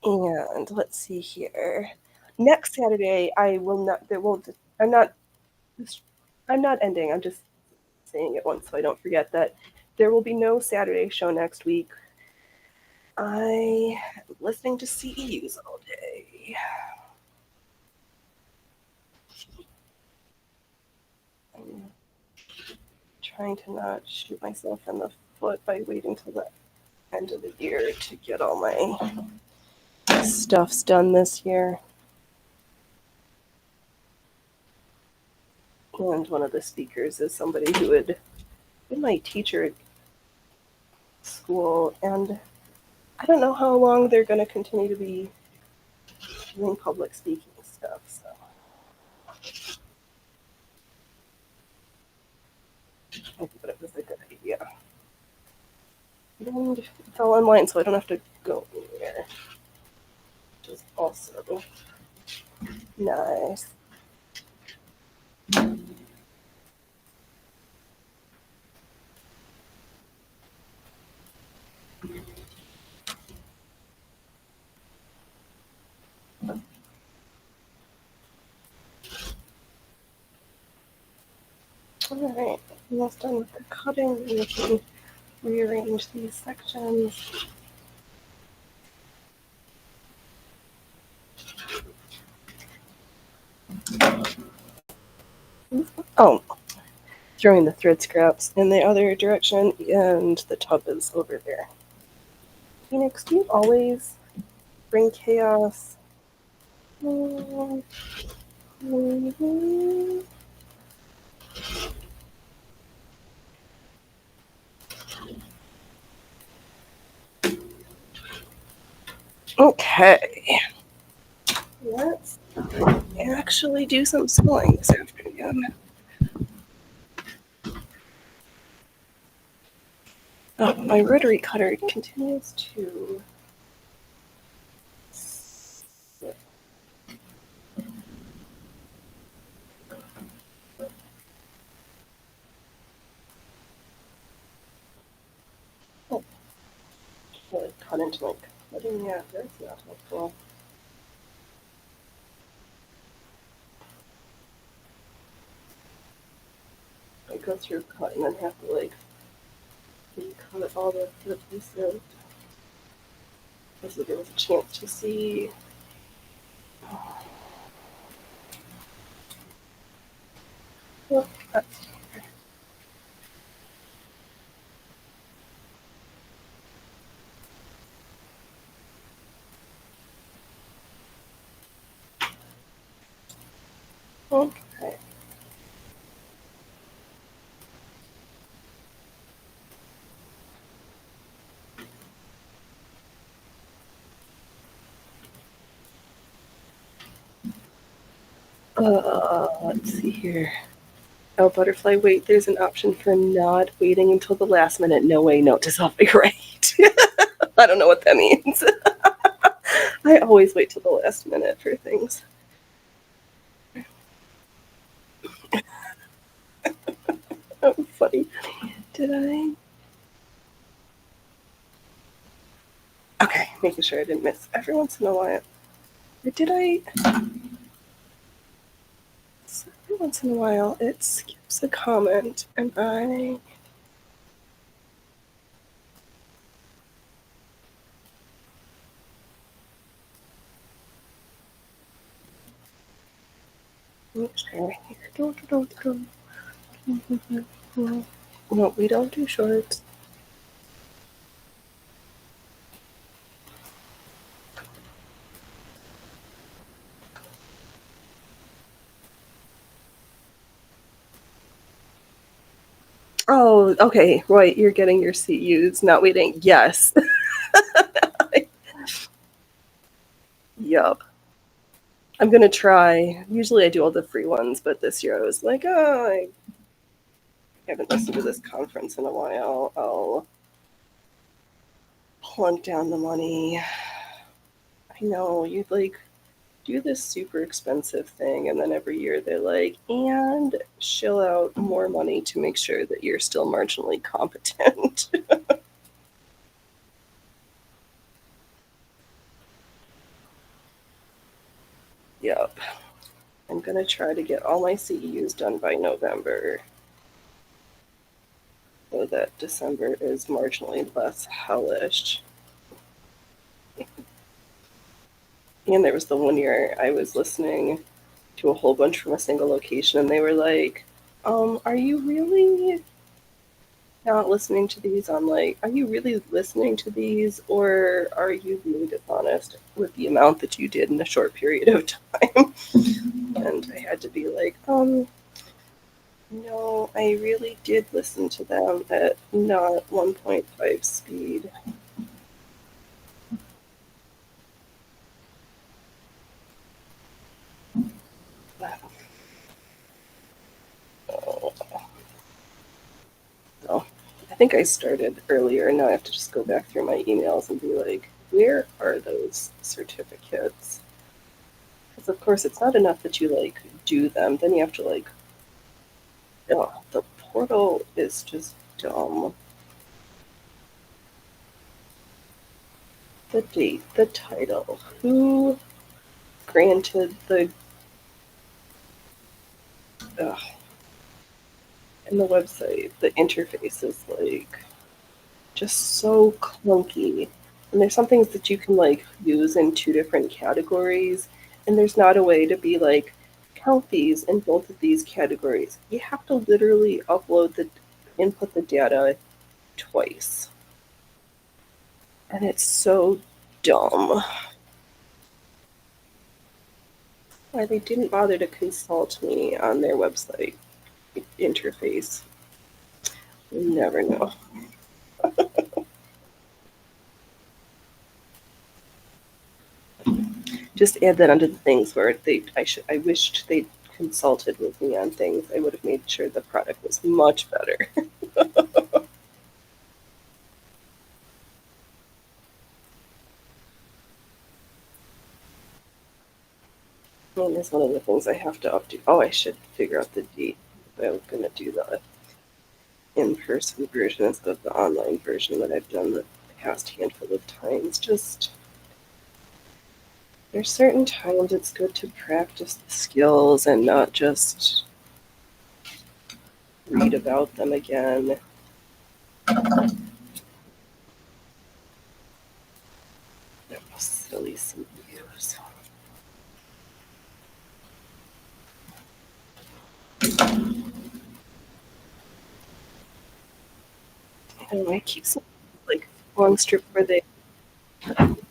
And let's see here. Next Saturday, I will not. There will. I'm not. I'm not ending. I'm just saying it once so I don't forget that there will be no Saturday show next week. I am listening to CEUs all day. I'm trying to not shoot myself in the foot by waiting till the end of the year to get all my stuffs done this year. And one of the speakers is somebody who had been my teacher at school, and I don't know how long they're going to continue to be doing public speaking stuff. So I thought it was a good idea. And it's all online, so I don't have to go anywhere, which is also nice. All right, almost done with the cutting. We can rearrange these sections. Oh, throwing the thread scraps in the other direction, and the tub is over there. Phoenix, do you always bring chaos? Okay, let's actually do some sewing this afternoon. Oh, my rotary cutter continues to. Oh, really cut into my cutting. Yeah, that's not helpful. I go through cut and then have to like recut all the pieces. So there was a chance to see. Oh, that's okay. Let's see here. Oh, butterfly, wait, there's an option for not waiting until the last minute. No way, note to self right. I don't know what that means. I always wait till the last minute for things. Oh, funny. Did I? Okay, making sure I didn't miss every once in a while. Or did I? So every once in a while, it skips a comment, and I. Okay. No, we don't do shorts. Oh, okay. Right. You're getting your CUs, not waiting. Yes. Yup. I'm going to try. Usually I do all the free ones, but this year I was like, oh, I haven't listened to this conference in a while. I'll plunk down the money. I know. You'd like do this super expensive thing, and then every year they're like, and shill out more money to make sure that you're still marginally competent. Yep. I'm gonna try to get all my CEUs done by November so that December is marginally less hellish. And there was the one year I was listening to a whole bunch from a single location, and they were like, are you really not listening to these? I'm like, are you really listening to these, or are you being dishonest with the amount that you did in a short period of time? And I had to be like, no, I really did listen to them at not 1.5 speed. Oh. So I think I started earlier, and now I have to just go back through my emails and be like, where are those certificates? Because of course it's not enough that you like do them, then you have to like, oh, the portal is just dumb. The date, the title, who granted the, ugh, and the website, the interface is like just so clunky. And there's some things that you can like use in two different categories, and there's not a way to be like count these in both of these categories. You have to literally upload the input the data twice. And it's so dumb. Why they didn't bother to consult me on their website interface. You never know. Just add that under the things where I wished they consulted with me on things. I would have made sure the product was much better. And that's one of the things I have to update. Oh, I should figure out the date. I was gonna do the in-person version instead of the online version that I've done the past handful of times. Just there's certain times it's good to practice the skills and not just read about them again. That was silly CEUs. And I keep seeing like long strip where they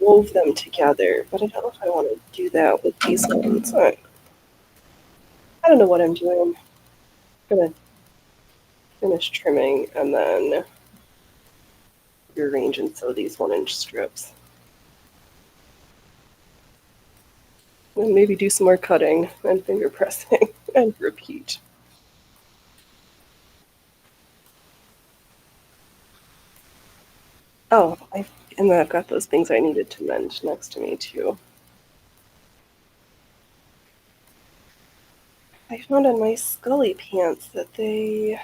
wove them together, but I don't know if I want to do that with these ones. I don't know what I'm doing. I'm gonna finish trimming and then rearrange and sew these 1 inch strips. And maybe do some more cutting and finger pressing and repeat. Oh, and then I've got those things I needed to mend next to me too. I found on my Scully pants that they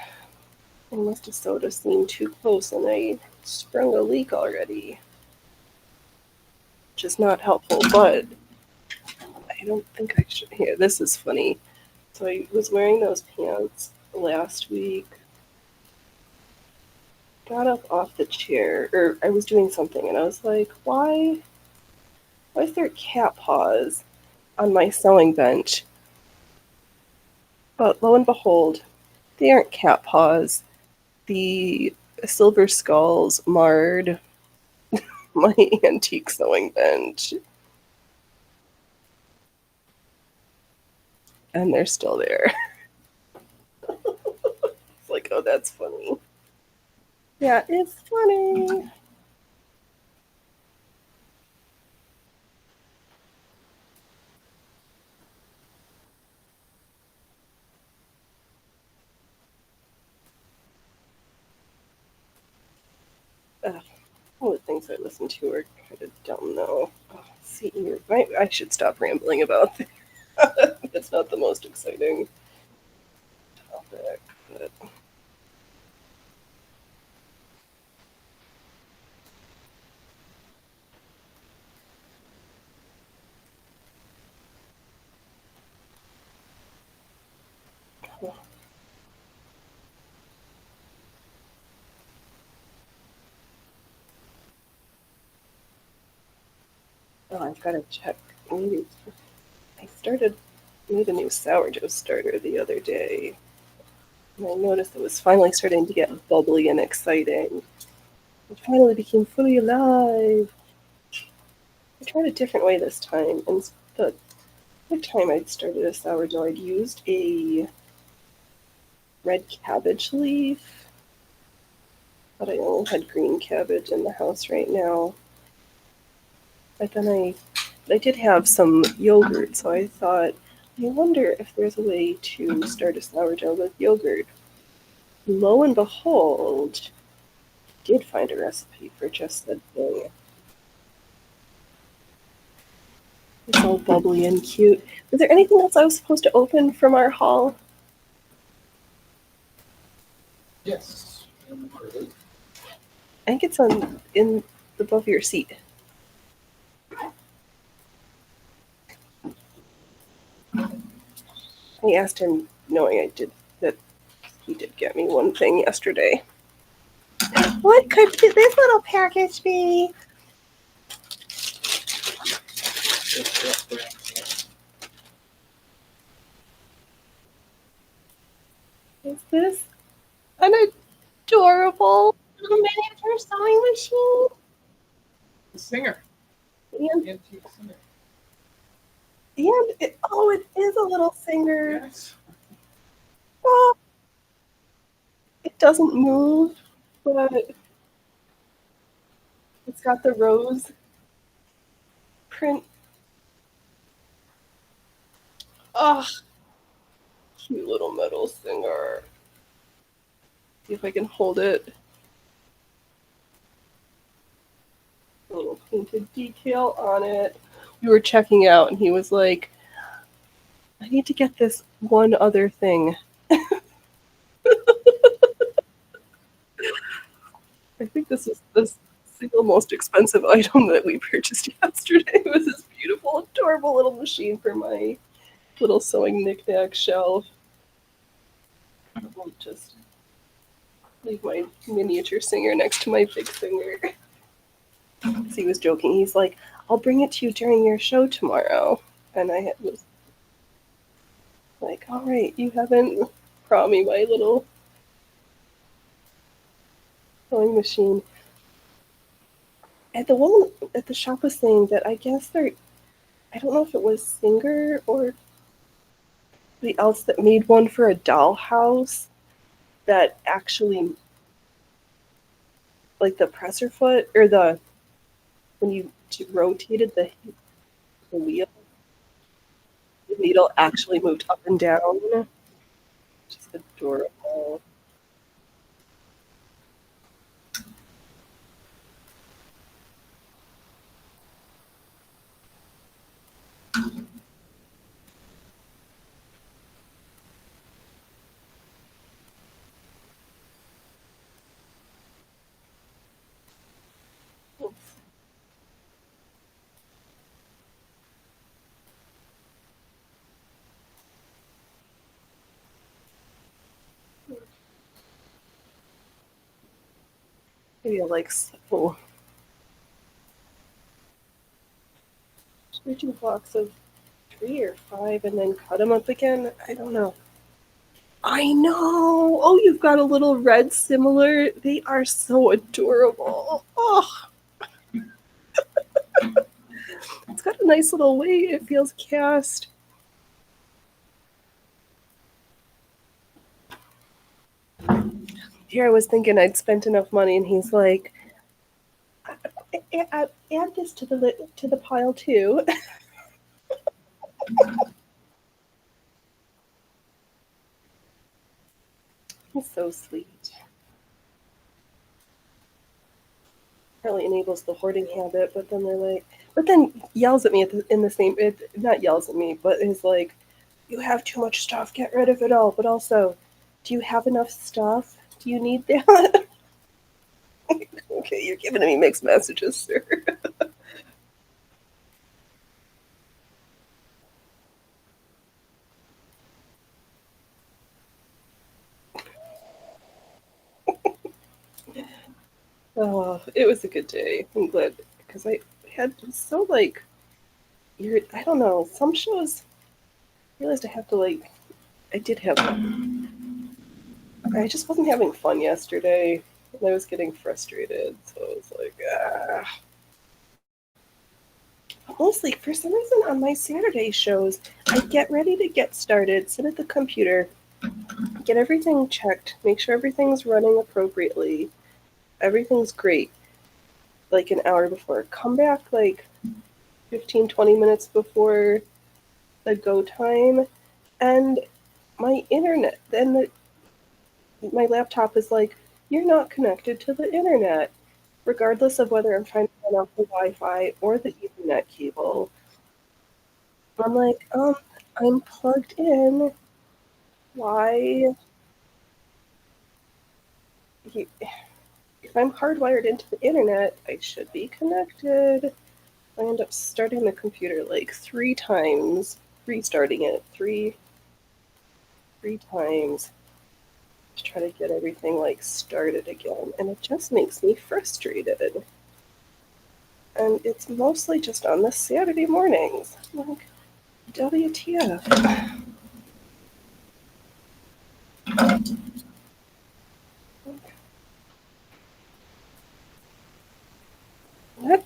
must have sewed a seam too close and I sprung a leak already. which is not helpful, but I don't think I should. Here, this is funny. So I was wearing those pants last week, got up off the chair, or I was doing something, and I was like, why is there cat paws on my sewing bench? But lo and behold, they aren't cat paws. The silver skulls marred my antique sewing bench, and they're still there. It's like, oh, that's funny. Yeah, it's funny. All the things I listen to are kind of dumb, though. Oh, see, I should stop rambling about that. It's not the most exciting topic, but oh, I've got to check. Maybe I made a new sourdough starter the other day, and I noticed it was finally starting to get bubbly and exciting. It finally became fully alive. I tried a different way this time, and the other time I'd started a sourdough, I'd used a red cabbage leaf, but I only had green cabbage in the house right now. But then I did have some yogurt, so I thought, I wonder if there's a way to start a sourdough with yogurt. Lo and behold, I did find a recipe for just that thing. It's all bubbly and cute. Was there anything else I was supposed to open from our haul? Yes. I think it's on in above your seat. I asked him, knowing that he did get me one thing yesterday. What could this little package be? Is this an adorable little miniature sewing machine? The singer. And, Antique singer. it is a little singer. Yes. Oh, it doesn't move, but it's got the rose print. Oh, cute little metal singer. See if I can hold it. A little painted detail on it. We were checking out, and he was like, I need to get this one other thing. I think this is the single most expensive item that we purchased yesterday. It was this beautiful, adorable little machine for my little sewing knick-knack shelf. I'll just leave my miniature singer next to my big singer. So he was joking. He's like, I'll bring it to you during your show tomorrow. And I was like, all right, you haven't brought me my little sewing machine. And the woman at the shop was saying that I guess I don't know if it was Singer or somebody else that made one for a dollhouse that actually, like the presser foot, or when you rotated the wheel, the needle actually moved up and down. Just adorable. Maybe I'll like do blocks of 3 or 5 and then cut them up again. I don't know. I know. Oh, you've got a little red similar. They are so adorable. Oh, it's got a nice little weight. It feels cast. Here I was thinking I'd spent enough money, and he's like, add this to the pile too. He's so sweet. Really enables the hoarding habit, but then yells at me in the same. Not yells at me, but is like, you have too much stuff. Get rid of it all. But also, do you have enough stuff? Do you need that? Okay, you're giving me mixed messages, sir. Oh, it was a good day. I'm glad because I had so like I don't know, some shows I realized I have to like I did have I just wasn't having fun yesterday and I was getting frustrated, so I was like, ah. Mostly for some reason on my Saturday shows, I get ready to get started, sit at the computer, get everything checked, make sure everything's running appropriately. Everything's great. Like an hour before. Come back like 15, 20 minutes before the go time, and my internet, then my laptop is like, you're not connected to the internet, regardless of whether I'm trying to turn off the Wi-Fi or the Ethernet cable. I'm like, I'm plugged in. Why? If I'm hardwired into the internet, I should be connected. I end up starting the computer like 3 times, restarting it three times to try to get everything like started again, and it just makes me frustrated. And it's mostly just on the Saturday mornings. I'm like, WTF? What?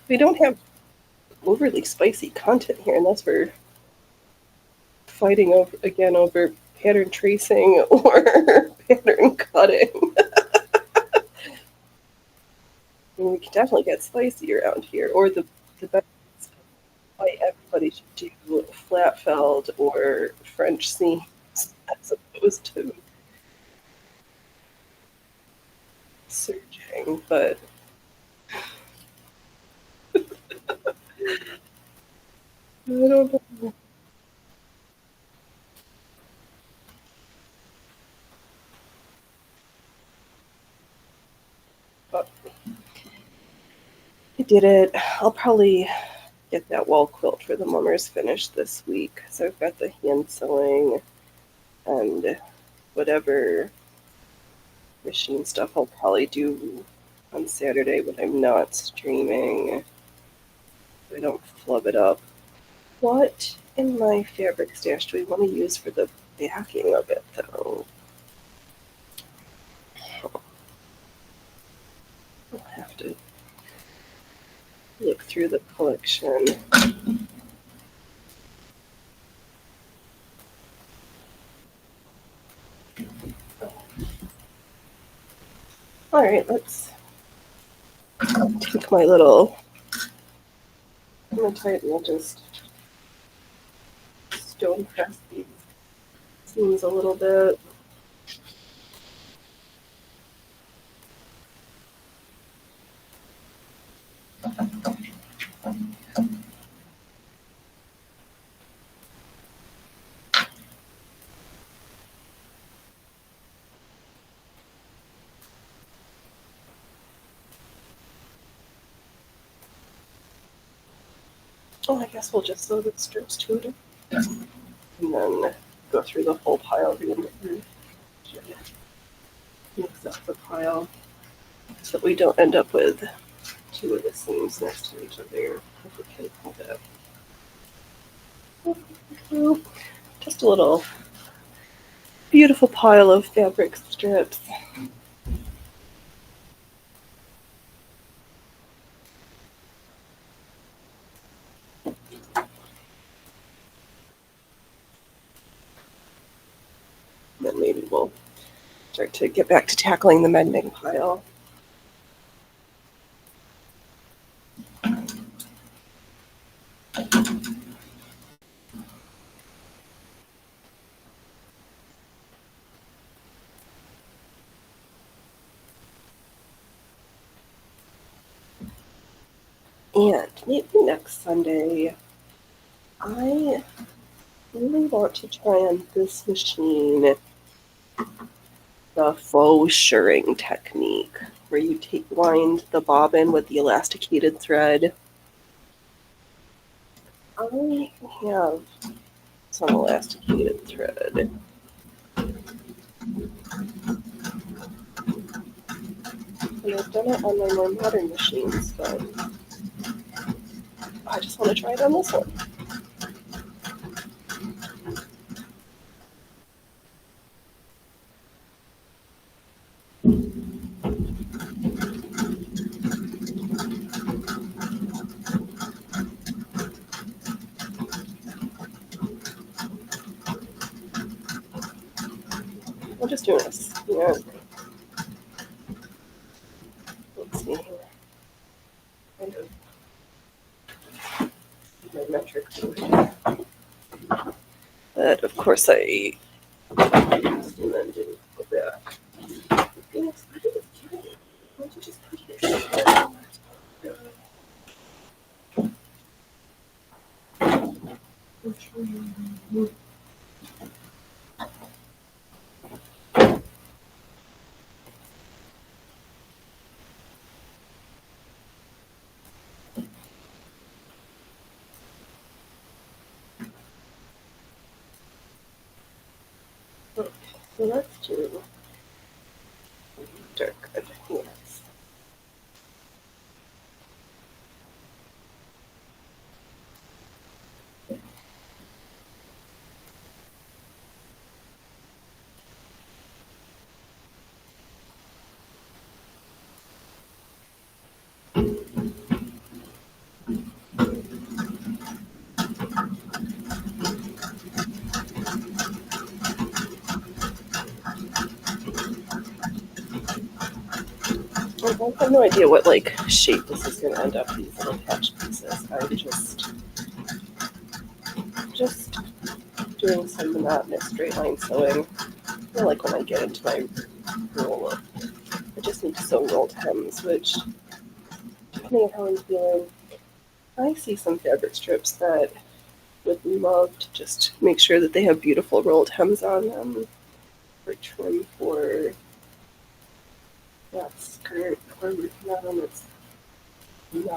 We don't have overly spicy content here unless we're fighting over pattern tracing or pattern cutting. I mean, we can definitely get spicy around here, or the best why everybody should do Flatfeld or French seams as opposed to surging. But I don't know. But I did it. I'll probably get that wall quilt for the mummers finished this week. So I've got the hand sewing and whatever machine stuff I'll probably do on Saturday when I'm not streaming. So I don't flub it up. What in my fabric stash do we want to use for the backing of it, though? I'll have to look through the collection. All right, let's take my little hematite and we'll just stone press these seams a little bit. Oh, I guess we'll just sew the strips to it and then go through the whole pile again. Mix up the pile. so that we don't end up with two of the seams next to each other. If we can pull that. Just a little beautiful pile of fabric strips. Then maybe we'll start to get back to tackling the mending pile. And maybe next Sunday, I really want to try on this machine the faux shirring technique, where you wind the bobbin with the elasticated thread. I have some elasticated thread. And I've done it on my more modern machines, but I just want to try it on this one. I'm just doing this. Yeah. Let's see here. Kind of my metric to it. But of course I and then didn't go back. Yes, what are you doing? Why don't you just put it in? Okay, so let's do dark red. Yes. I have no idea what like shape this is going to end up. These little patch pieces. I'm just doing some monotonous straight line sewing. I feel like when I get into my roll, I just need to sew rolled hems, which depending on how I'm feeling, I see some fabric strips that would love to just make sure that they have beautiful rolled hems on them for trim for that skirt or it's not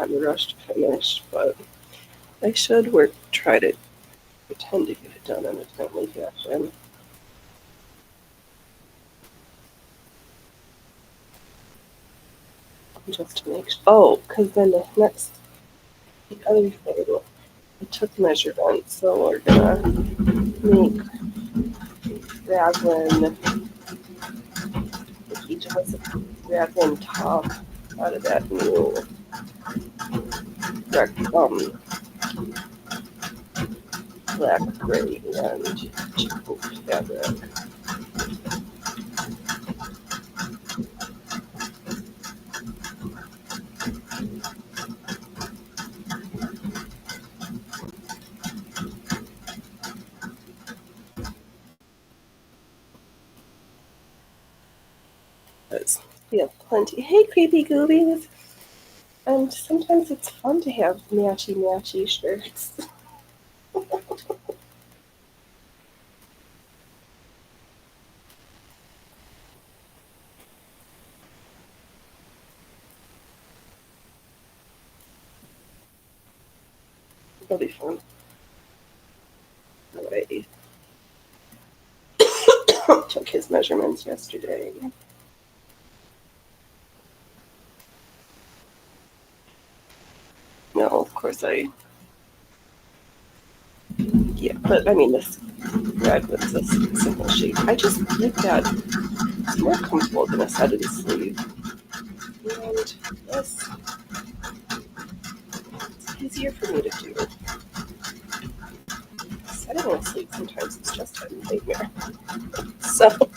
in a rush to finish, but I should try to pretend to get it done in a timely fashion. Just to make sure. Oh, because then the other thing, I took measurements, so we're gonna make raglan, like each has a raglan top out of that new black, gray, and cheap fabric. Because we have plenty. Hey, creepy goobies! And sometimes it's fun to have matchy shirts. That'll be fun. Alrighty. Took his measurements yesterday. course yeah, but I mean, this red with this simple shape, I just like that. It's more comfortable than a sedative sleeve. And this, it's easier for me to do. Setting a sleeve sometimes it's just a nightmare. So, for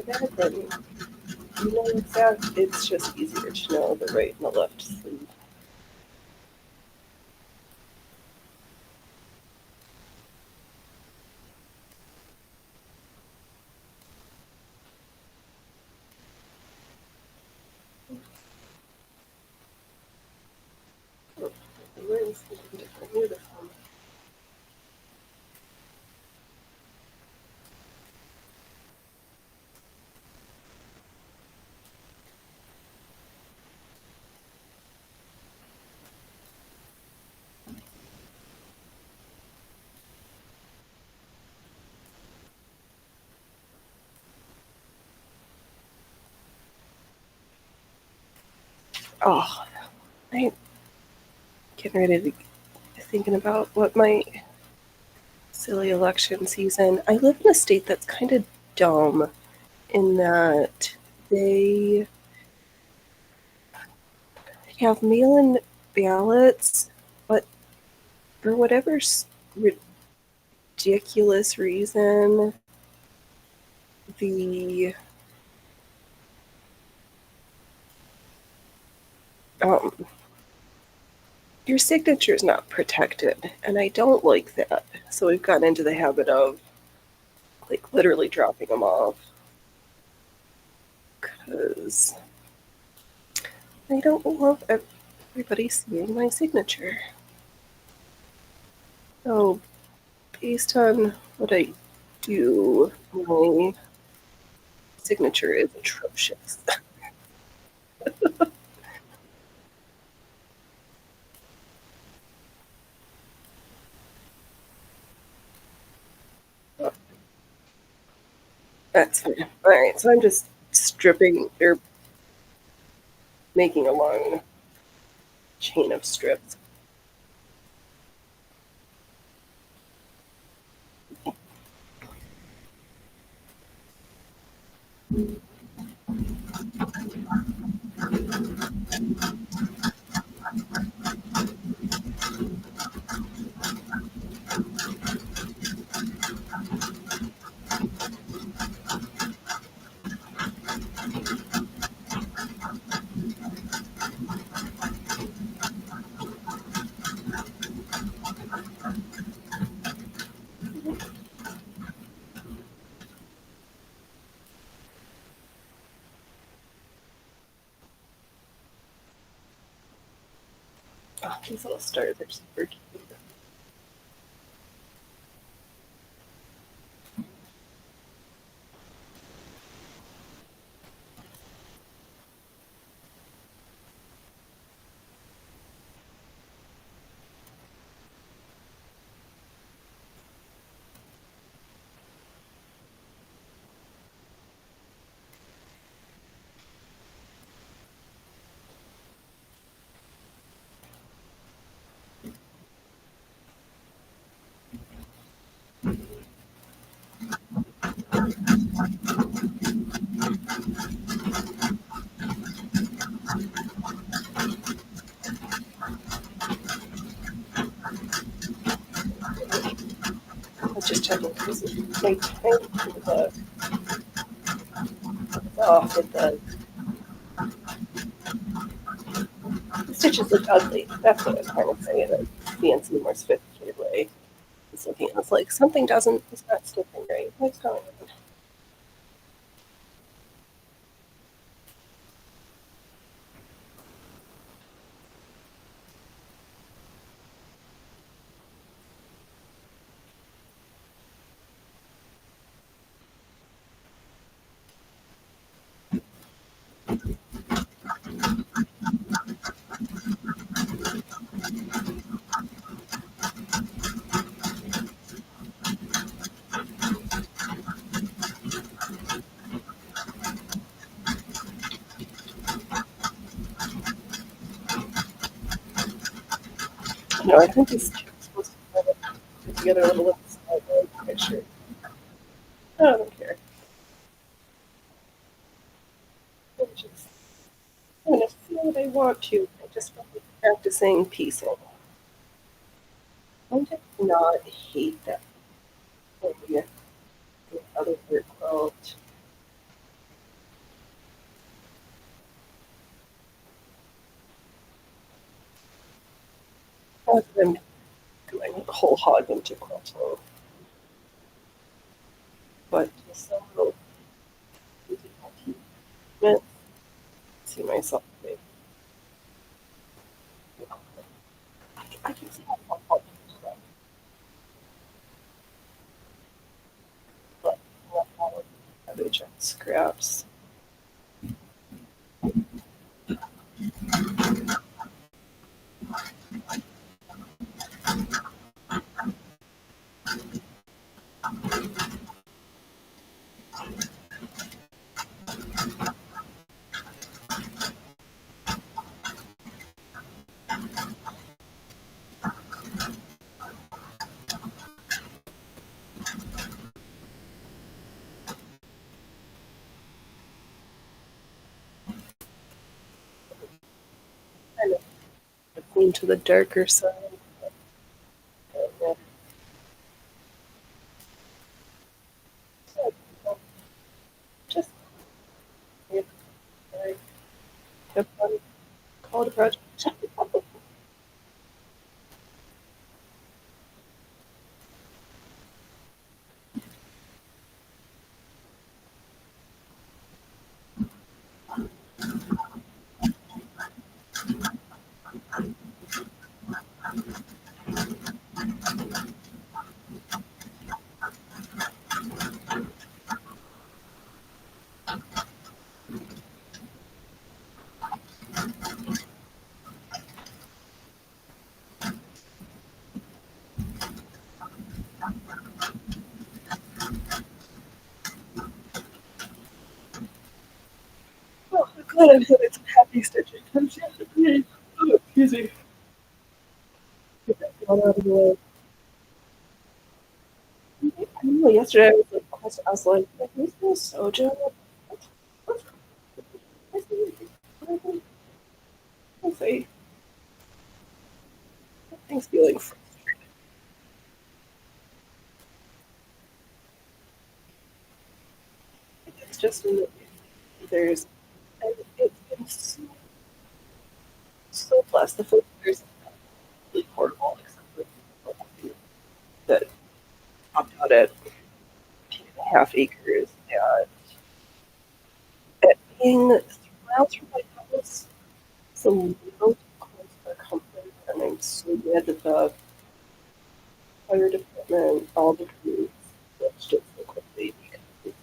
that, then, you know, it's just easier to know the right and the left sleeve. Oh, I'm wearing something different uniform. Oh, I'm getting ready to thinking about what my silly election season. I live in a state that's kind of dumb in that they have mail-in ballots, but for whatever ridiculous reason, the um, your signature is not protected, and I don't like that. So we've gotten into the habit of like literally dropping them off because I don't love everybody seeing my signature. So based on what I do, my signature is atrocious. That's fine. All right, so I'm just stripping or making a long chain of strips. Oh, these little stars are super cute. I was just checking because my tank off with the stitches look ugly. That's what I was trying to say in a fancy, more sophisticated way. It's looking, it's like something doesn't, it's not sticking right. What's going on? No, I think it's supposed to put together a little picture. I don't care. I just kind of feel that I want to. I just want to practicing piecing. I just not hate that thing. The other word quilt. Not that I'm going whole hog into quilting, but just a little bit. See myself. I can see myself helping but cabbage and scraps. Kind of lean to the darker side. Just have fun. Call it a project. Oh, I'm glad I'm having some happy stitching. Oh, excuse me. Get that going out of the way. I don't know. Yesterday I was like, "Who's this Sojo? What's I'll say, things feeling. It's just there's, and it's been so blessed. The food years really horrible, except for that topped out at 2.5 acres, and being 3 miles from my house, it's a little too close for comfort, and I'm so glad that the fire department, all the crews, switched it so quickly. Because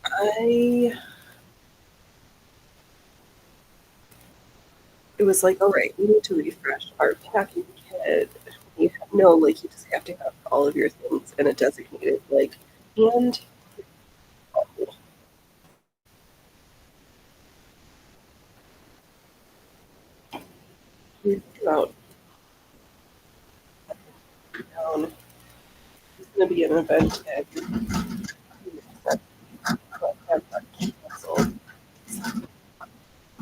I, it was like, all right, we need to refresh our packing kit. You know, like you just have to have all of your things in a designated and about down. It's going to be an event at canceled.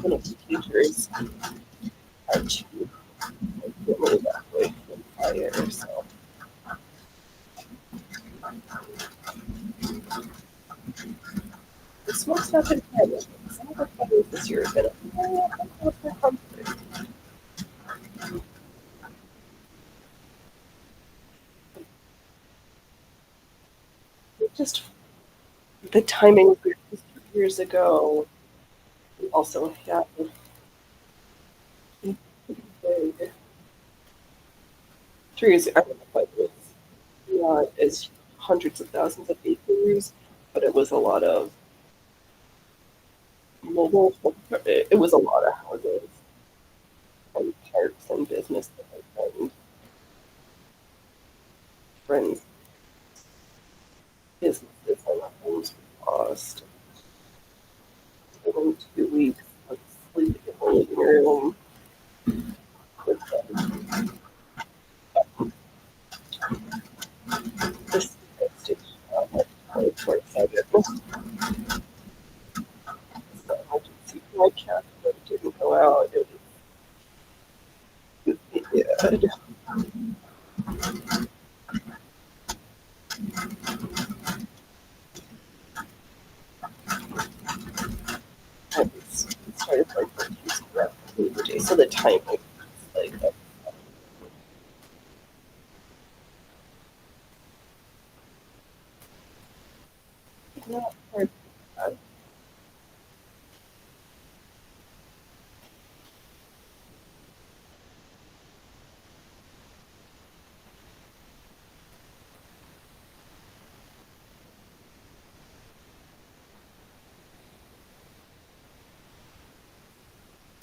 One of the teachers had to really evacuate from fire, so the smoke's not been bad. Some of the fires this year have been a comfort. Just the timing of 2 years ago, we also had big 3 years ago, I don't know if it was not as hundreds of thousands of acres, but it was a lot of mobile, it was a lot of houses and parks and businesses and friends' businesses and homes were lost. In 2 weeks of sleeping in the living room with them. the timing. Like, not hard.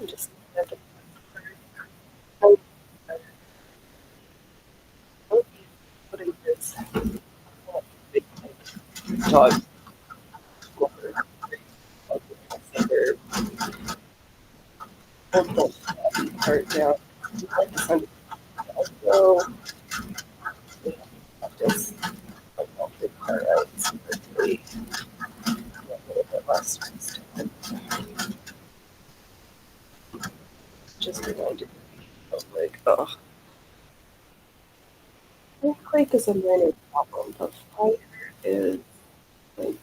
I'm just putting this dog part down. Like this one. So just like I'll take part out quickly. A little bit less twist. Just reminded me of like, oh, earthquake is a minor problem, but fire is like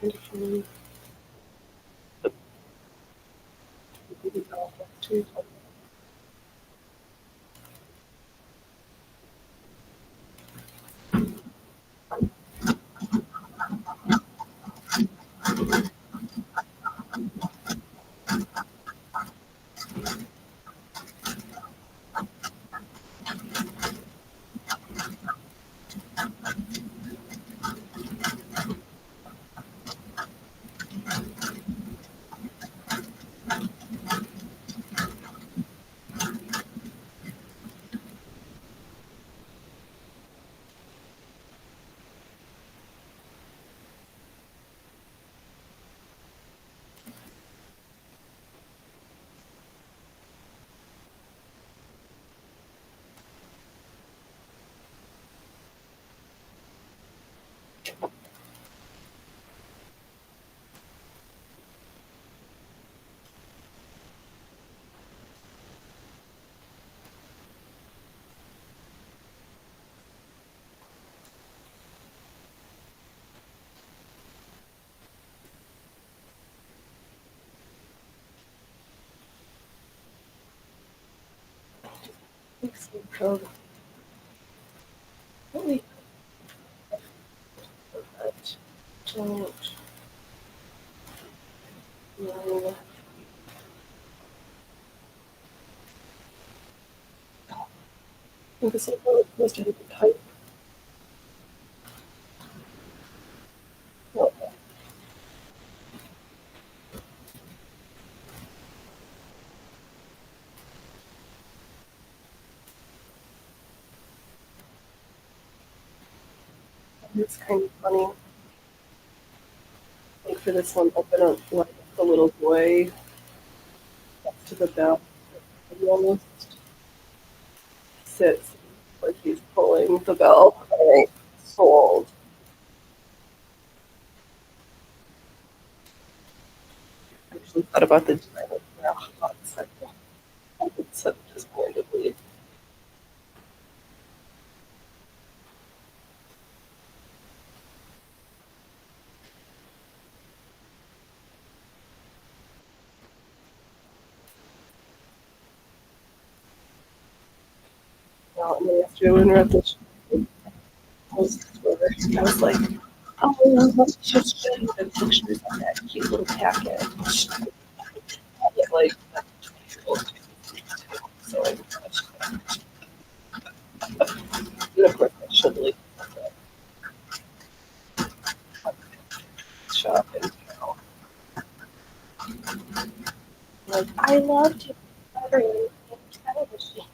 traditionally really awful too. Makes me go, really much. Don't know. I think this is supposed to be type. Well, it's kind of funny. Like for this one, open up like the little boy next to the bell. He almost sits like he's pulling the bell. Alright, sold. I actually thought about the design of the hot second. It's so disappointingly. Well, and then after I interrupt the I was like, oh, let's just show you the pictures of that cute little package. Get like, so I and of course I should like shop and like I love to everything television.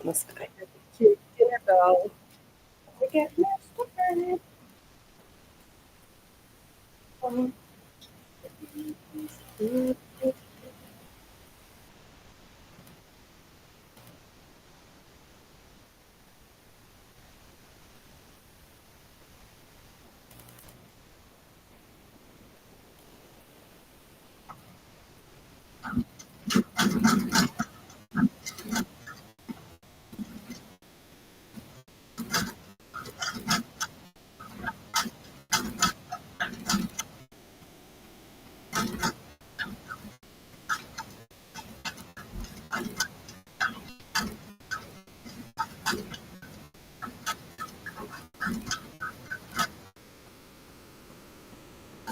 Unless I hear the cute dinner bell. I get messed up. Um,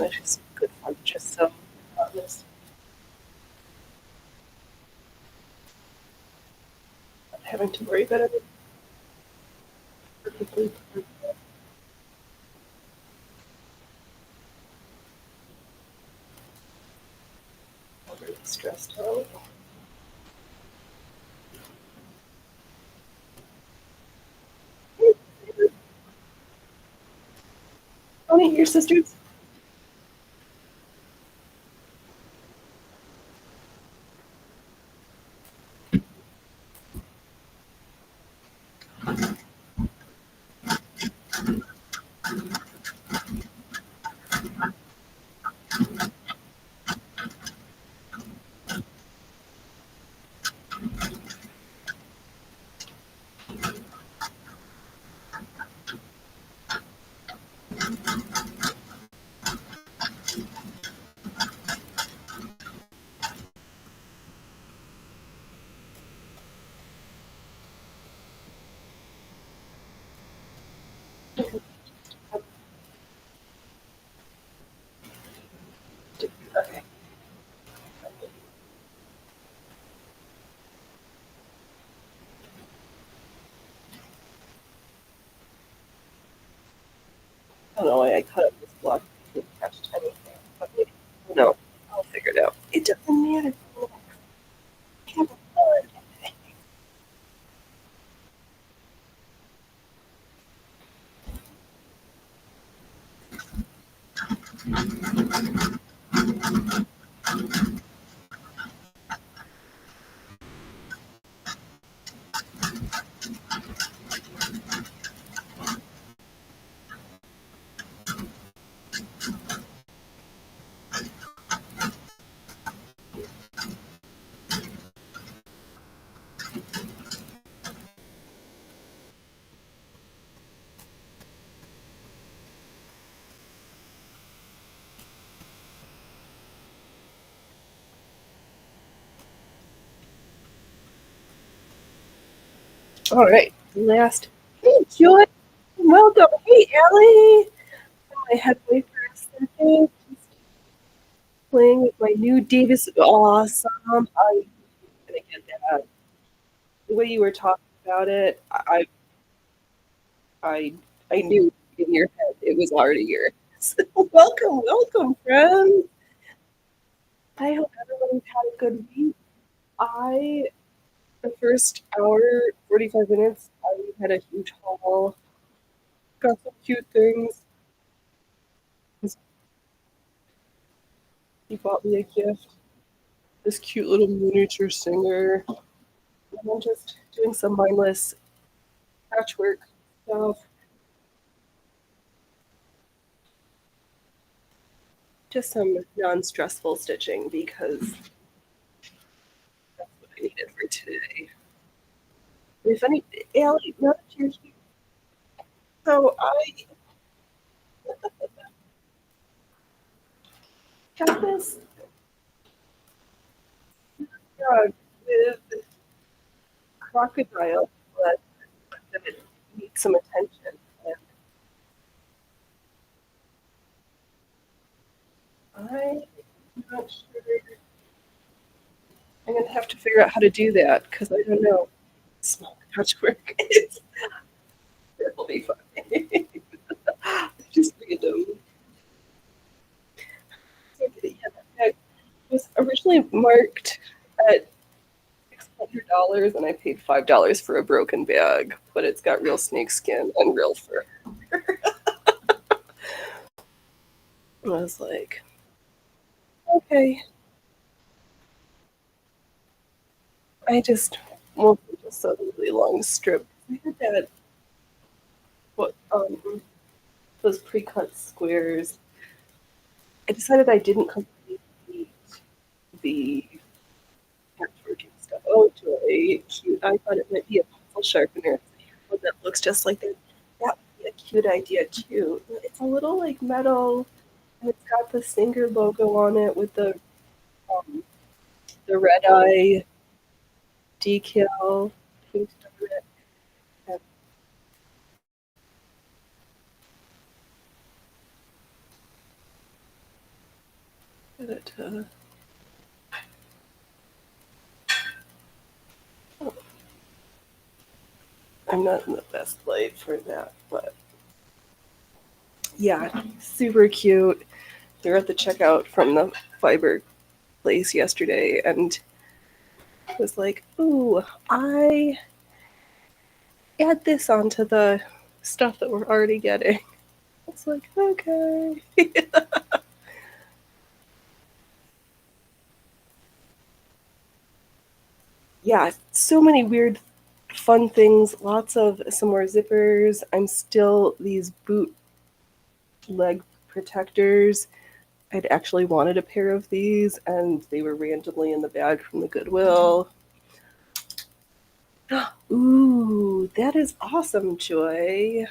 Which is good fun, just so honest. Not having to worry about it perfectly. Overly stressed out. Tony, your sisters? Okay. I don't know why I cut up this block. It didn't catch anything. But maybe, no, I'll figure it out. It doesn't matter. Have fun. All right, last. Hey, Joy. Welcome. Hey, Ellie. I had away for a second. Just playing with my new Davis. Awesome. I'm gonna get that. The way you were talking about it, I, I knew in your head it was already yours. Welcome, welcome, friends. I hope everybody's had a good week. I the first hour, 45 minutes, I had a huge haul. Got some cute things. He bought me a gift. This cute little miniature singer. And I'm just doing some mindless patchwork stuff. Just some non-stressful stitching because that's what I needed for today. If any, Allie, now that you're here, so I got this rug with crocodile blood that needs some attention. And I'm not sure. I'm gonna have to figure out how to do that because I don't know. Small patchwork. It'll be fun. Just random. So, yeah, it was originally marked at $100 and I paid $5 for a broken bag, but it's got real snake skin and real fur. I was like, okay. I just mostly just a really long strip. I had that what those pre-cut squares. I decided I didn't completely eat the patchwork and stuff. Oh joy, cute. I thought it might be a pencil sharpener. One that looks just like that. That would be a cute idea too. It's a little like metal and it's got the Singer logo on it with the red eye decal painted on it. But, oh, I'm not in the best light for that, but yeah, super cute. They were at the checkout from the fiber place yesterday and was like, ooh, I add this onto the stuff that we're already getting. It's like, okay. Yeah, so many weird, fun things. Lots of some more zippers. I'm still these boot leg protectors. I'd actually wanted a pair of these, and they were randomly in the bag from the Goodwill. Ooh, that is awesome, Joy.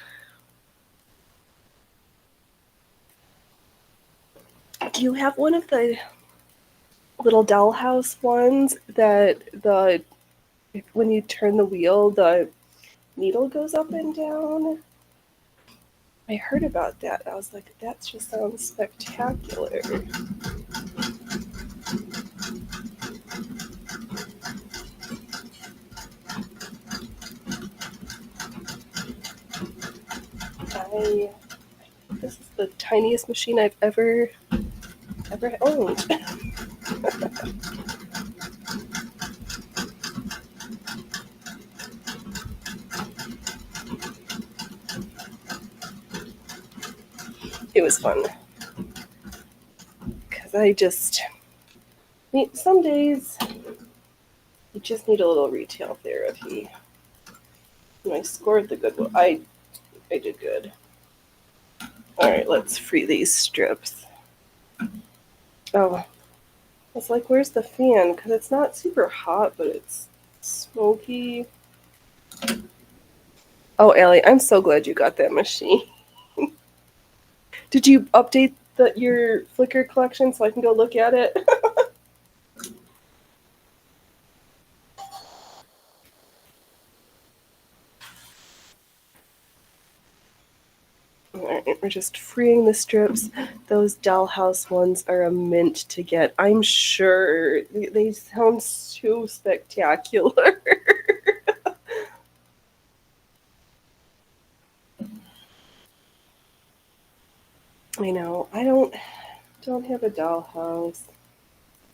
Do you have one of the little dollhouse ones that when you turn the wheel, the needle goes up and down? I heard about that. I was like, that just sounds spectacular. I This is the tiniest machine I've ever owned. It was fun because some days you just need a little retail therapy. And I scored the Goodwill. I did good. All right, let's free these strips. Oh, it's like, where's the fan? Because it's not super hot, but it's smoky. Oh, Allie, I'm so glad you got that machine. Did you update your Flickr collection so I can go look at it? Alright, we're just freeing the strips. Those dollhouse ones are a mint to get. I'm sure they sound so spectacular. I know. I don't have a dollhouse.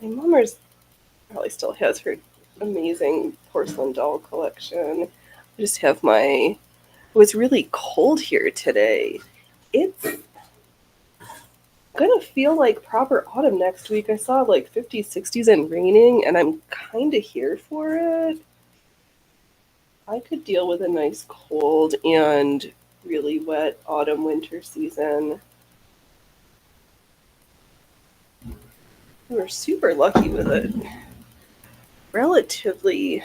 My mother's probably still has her amazing porcelain doll collection. I just have my. It was really cold here today. It's gonna feel like proper autumn next week. I saw like 50s, 60s and raining, and I'm kind of here for it. I could deal with a nice cold and really wet autumn winter season. We were super lucky with it. Relatively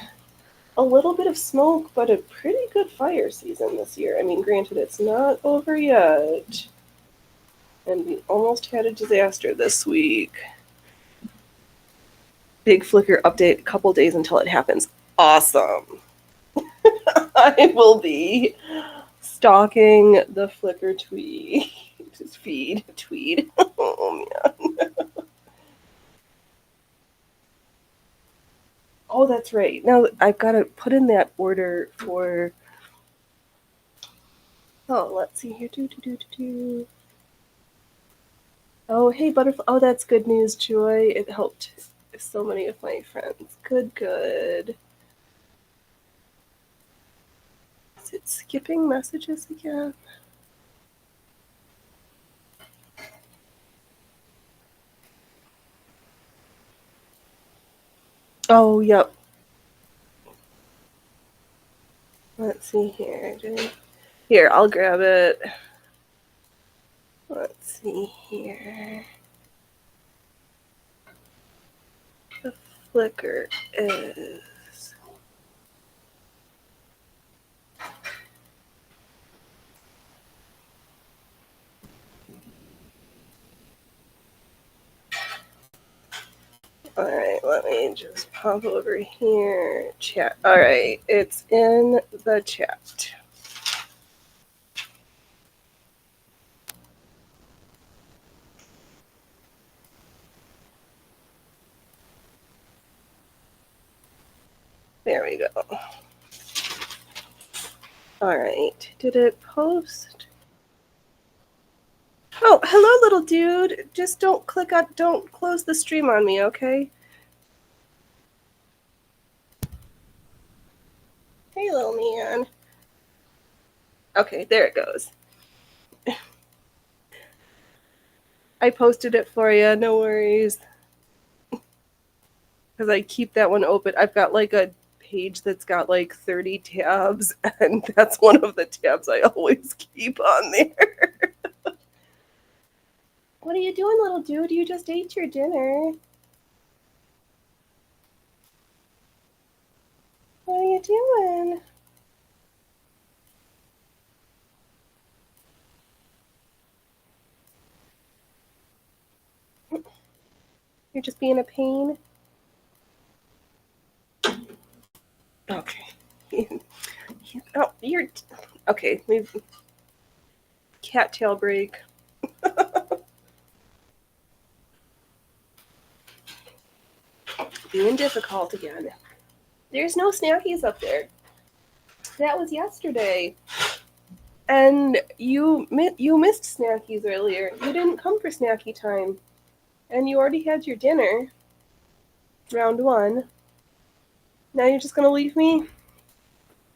a little bit of smoke, but a pretty good fire season this year. I mean, granted, it's not over yet. And we almost had a disaster this week. Big Flickr update, a couple days until it happens. Awesome. I will be stalking the Flickr tweet. Just feed tweet. Oh man. Oh, that's right. Now I've got to put in that order for. Oh, let's see here. Oh, hey, Butterfly. Oh, that's good news, Joy. It helped so many of my friends. Good. Is it skipping messages again? Oh, yep. Let's see here. Here, I'll grab it. Let's see here. The Flickr is... Alright, let me just pop over here. Chat. Alright, it's in the chat. There we go. Alright, did it post? Oh, hello, little dude. Just don't close the stream on me, okay? Hey, little man. Okay, there it goes. I posted it for you, no worries. Because I keep that one open. I've got like a page that's got like 30 tabs, and that's one of the tabs I always keep on there. What are you doing, little dude? You just ate your dinner. What are you doing? You're just being a pain? Okay. Oh, you're... Okay, we've... Cattail break. Being difficult again. There's no snackies up there. That was yesterday. And you missed snackies earlier. You didn't come for snacky time. And you already had your dinner. Round one. Now you're just gonna leave me?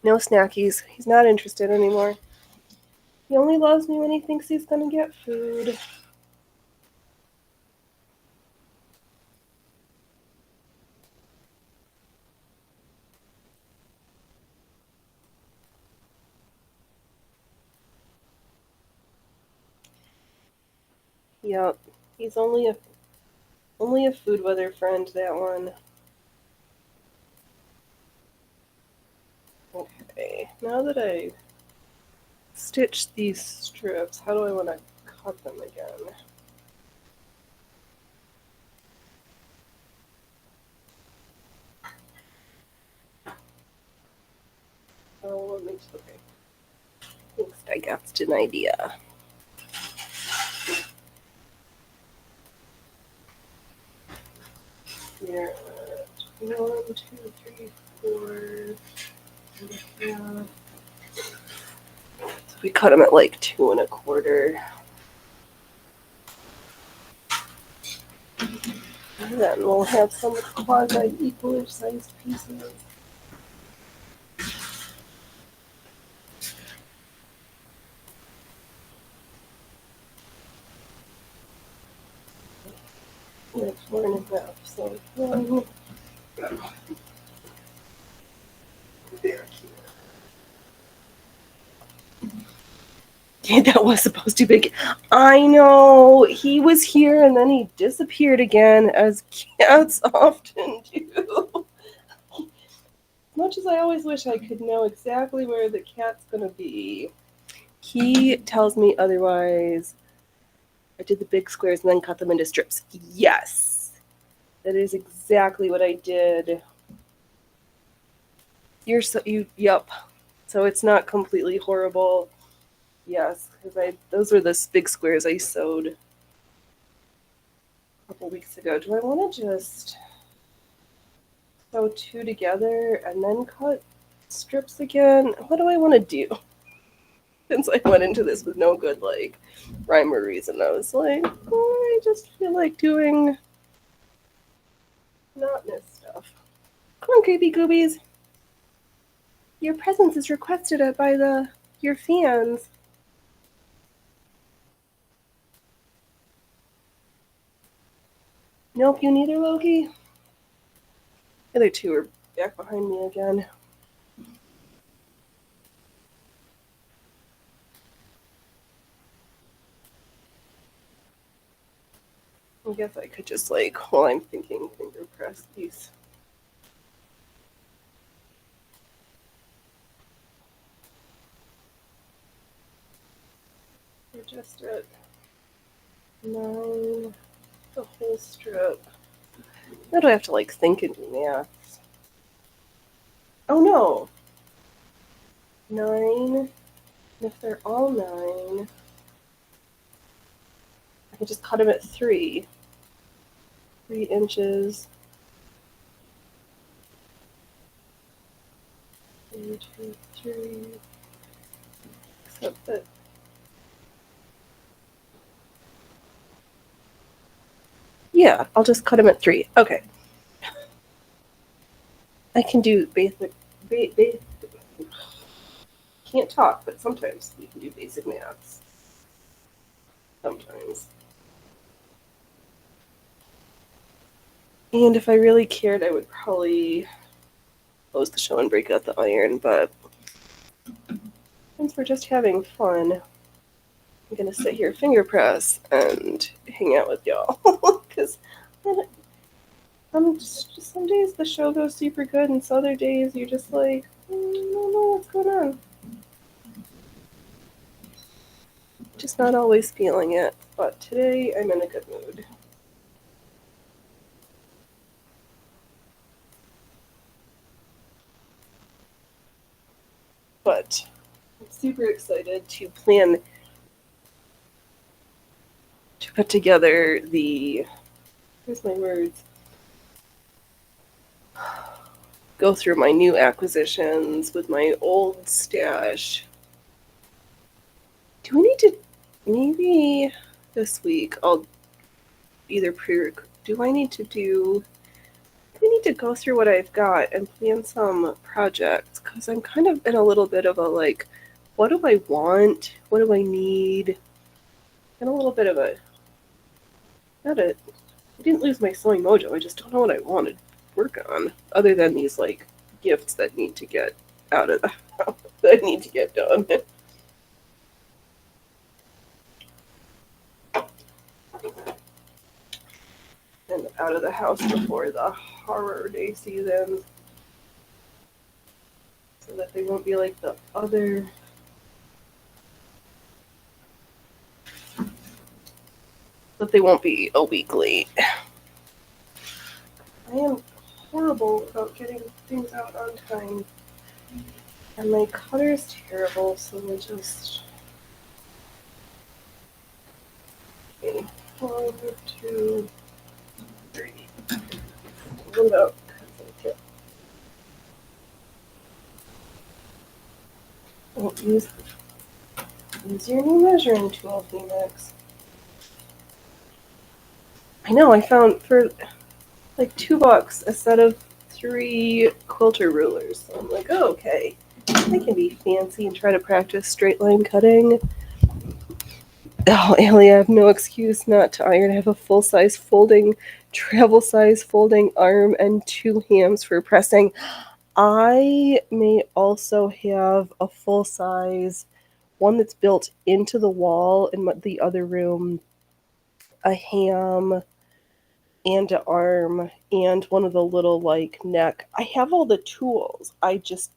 No snackies. He's not interested anymore. He only loves me when he thinks he's gonna get food. Yep. He's only a food weather friend, that one. Okay. Now that I stitched these strips, how do I want to cut them again? Oh, let me... Okay. Thanks, I got an idea. Here, 1, 2, 3, 4. Yeah. So we cut them at like 2 1/4. And then we'll have some quasi-equal sized pieces. Like 4 1/2. So 1. Yeah, that was supposed to be. I know. He was here and then he disappeared again, as cats often do. As much as I always wish I could know exactly where the cat's gonna be, he tells me otherwise. I did the big squares and then cut them into strips. Yes, that is exactly what I did. Yep. So it's not completely horrible. Yes, because those were the big squares I sewed a couple weeks ago. Do I want to just sew 2 together and then cut strips again? What do I want to do? Since I went into this with no good rhyme or reason, I was like, oh, I just feel like doing monotonous stuff. Come on, creepy goobies. Your presence is requested by your fans. Nope, you neither, Loki. The other two are back behind me again. I guess I could just, like, while I'm thinking, finger press these. We're just at 9, the whole strip. Now do I have to, like, think and do math? Oh no! 9. If they're all 9, I can just cut them at 3. 3 inches. 1, 2, 3. Except that. Yeah, I'll just cut them at 3. Okay. I can do basic. Can't talk, but sometimes we can do basic maths. Sometimes. And if I really cared, I would probably close the show and break out the iron, but since we're just having fun, I'm gonna sit here, finger press, and hang out with y'all. Because some days the show goes super good, and some other days you're just like, I don't know what's going on. Just not always feeling it, but today I'm in a good mood. But I'm super excited to plan to put together here's my words, go through my new acquisitions with my old stash. Do we need to, maybe this week I'll either do I need to go through what I've got and plan some projects? Because I'm kind of in a little bit of a, like, what do I want? What do I need? And a little bit of a, I didn't lose my sewing mojo. I just don't know what I want to work on, other than these, like, gifts that need to get out of the house, that need to get done. And out of the house before the horror day season, so that they won't be like the other. That they won't be a week late. I am horrible about getting things out on time. And my cutter is terrible, so we'll just. Okay, 1, 2, 3. Hold up. Don't use your new measuring tool, Phoenix. I know, I found for like $2 a set of 3 quilter rulers. So I'm like, oh, okay. I can be fancy and try to practice straight line cutting. Oh, Allie, I have no excuse not to iron. I have a full-size folding, travel-size folding arm and 2 hams for pressing. I may also have a full-size one that's built into the wall in the other room, a ham and an arm and one of the little, like, neck. I have all the tools. I just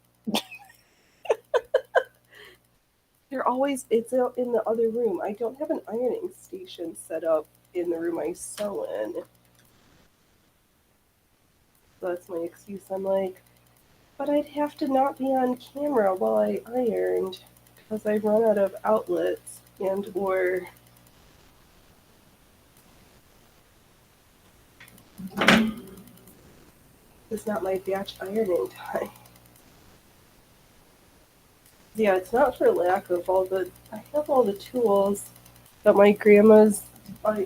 it's in the other room. I don't have an ironing station set up in the room I sew in. So that's my excuse. I'm like, but I'd have to not be on camera while I ironed because I run out of outlets and or it's not my batch ironing time. Yeah, it's not for lack of I have all the tools that my grandma's, well,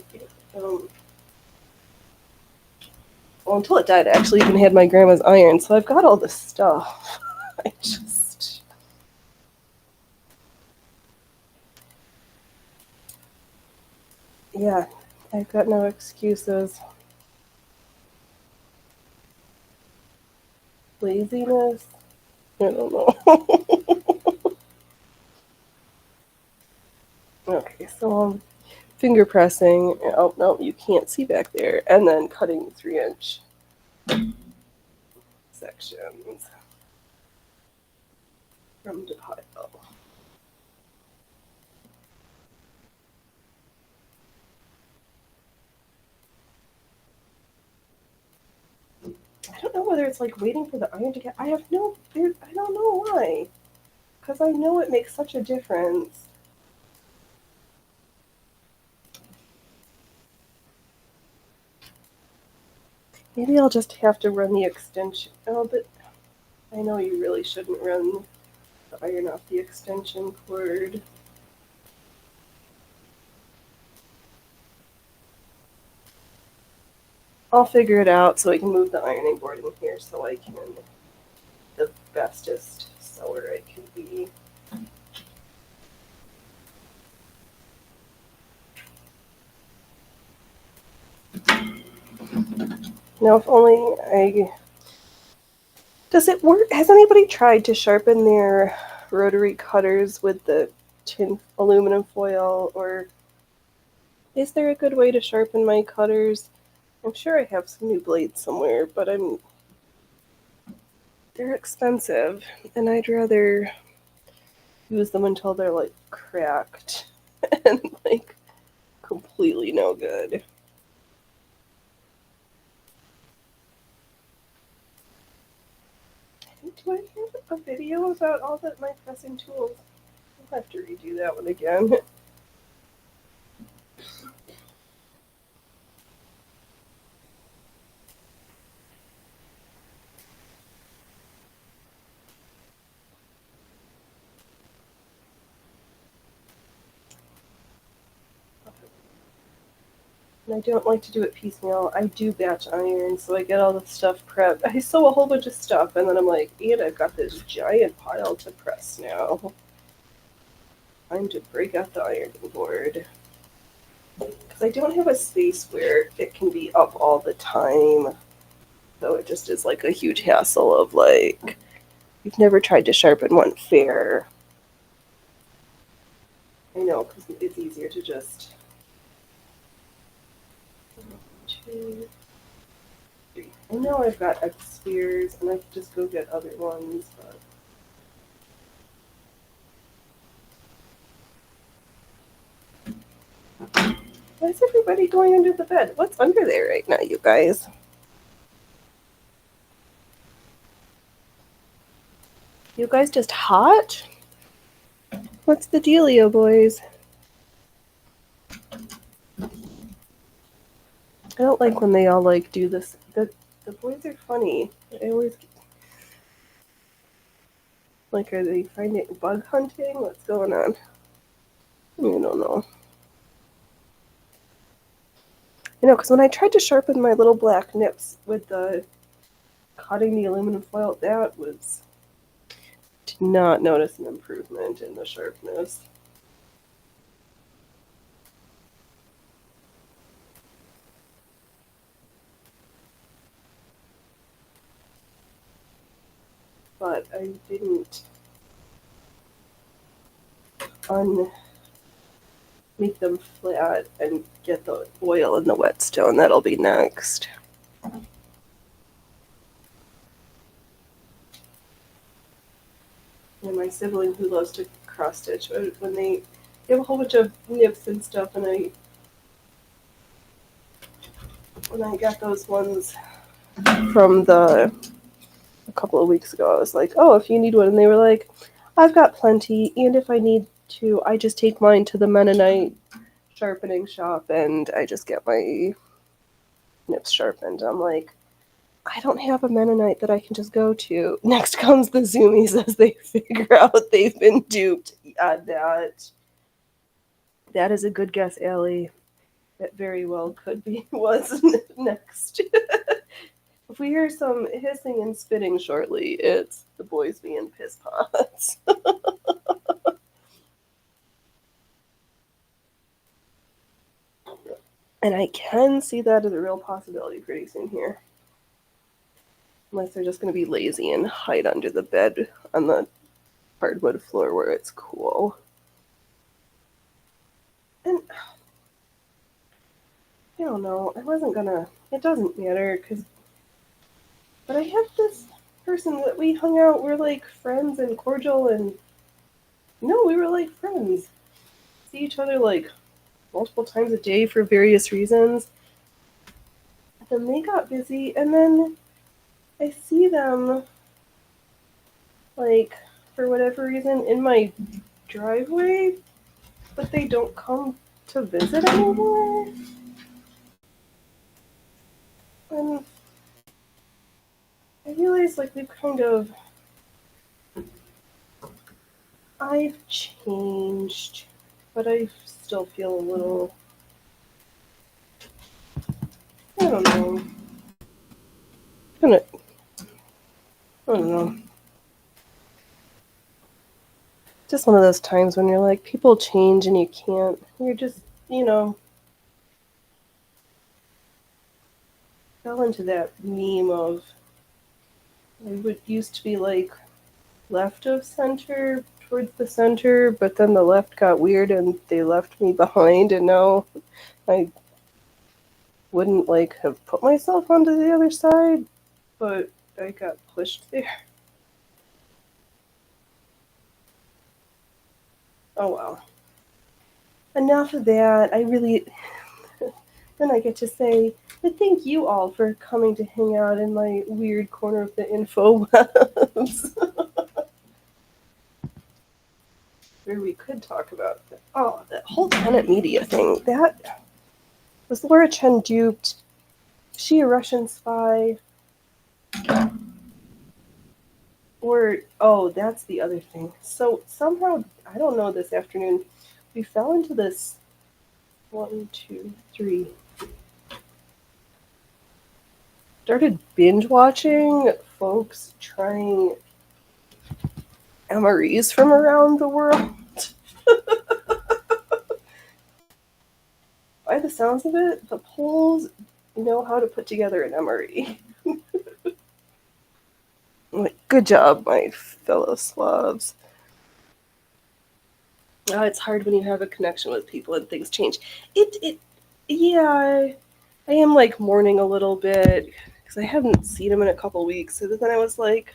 until it died, I actually even had my grandma's iron, so I've got all this stuff. I just Yeah, I've got no excuses. Laziness? I don't know. Okay, so I'm finger pressing. Oh, no, you can't see back there. And then cutting 3-inch sections from the pile. I don't know whether it's like waiting for the iron to get. I don't know why. Because I know it makes such a difference. Maybe I'll just have to run the extension. Oh, but I know you really shouldn't run the iron off the extension cord. I'll figure it out so I can move the ironing board in here so I can the bestest sewer I can be. Now, if only I... Does it work? Has anybody tried to sharpen their rotary cutters with the tin aluminum foil, or is there a good way to sharpen my cutters? I'm sure I have some new blades somewhere, but they're expensive, and I'd rather use them until they're like cracked and like completely no good. Do I have a video about all that my pressing tools? I'll have to redo that one again. And I don't like to do it piecemeal. I do batch iron, so I get all the stuff prepped. I sew a whole bunch of stuff, and then I'm like, and I've got this giant pile to press now. Time to break out the ironing board. Because I don't have a space where it can be up all the time. So it just is like a huge hassle of like, you've never tried to sharpen one fair. I know, because it's easier to just... 2, 3. I know I've got X spheres, and I could just go get other ones, but... Why is everybody going under the bed? What's under there right now, you guys? You guys just hot? What's the dealio, boys? I don't like when they all like do this. The boys are funny. I always like, are they finding bug hunting? What's going on? I don't know. You know, because when I tried to sharpen my little black nips with the cutting the aluminum foil, that was... Did not notice an improvement in the sharpness. But I didn't make them flat and get the oil in the whetstone. That'll be next. And my sibling who loves to cross stitch, when they have a whole bunch of nips and stuff, and when I got those ones from a couple of weeks ago, I was like, oh, if you need one, and they were like, I've got plenty, and if I need to, I just take mine to the Mennonite sharpening shop and I just get my nips sharpened. I'm like, I don't have a Mennonite that I can just go to. Next comes the Zoomies as they figure out they've been duped. Yeah, that is a good guess, Allie. That very well could be was next. If we hear some hissing and spitting shortly, it's the boys being piss pots. And I can see that as a real possibility pretty soon here. Unless they're just going to be lazy and hide under the bed on the hardwood floor where it's cool. And I don't know. I wasn't gonna. It doesn't matter but I have this person that we hung out. We're like friends and cordial, and no, we were like friends. See each other like multiple times a day for various reasons. And then they got busy, and then I see them like for whatever reason in my driveway, but they don't come to visit anymore. And I realized like I've changed, but I still feel a little, I don't know. I don't know. Just one of those times when you're like, people change and you can't. You're just, fell into that meme of, I would used to be like left of center towards the center, but then the left got weird and they left me behind, and now I wouldn't like have put myself onto the other side, but I got pushed there. Oh well. Enough of that. Then I get to say, but thank you all for coming to hang out in my weird corner of the info webs. Where we could talk about that whole Tenet Media thing. That was Laura Chen duped. Is she a Russian spy? Or that's the other thing. So somehow, I don't know, this afternoon we fell into this one, two, three. Started binge watching folks trying MREs from around the world. By the sounds of it, the Poles know how to put together an MRE. Like, good job, my fellow Slavs. It's hard when you have a connection with people and things change. Yeah, I am like mourning a little bit because I haven't seen him in a couple weeks. So then I was like,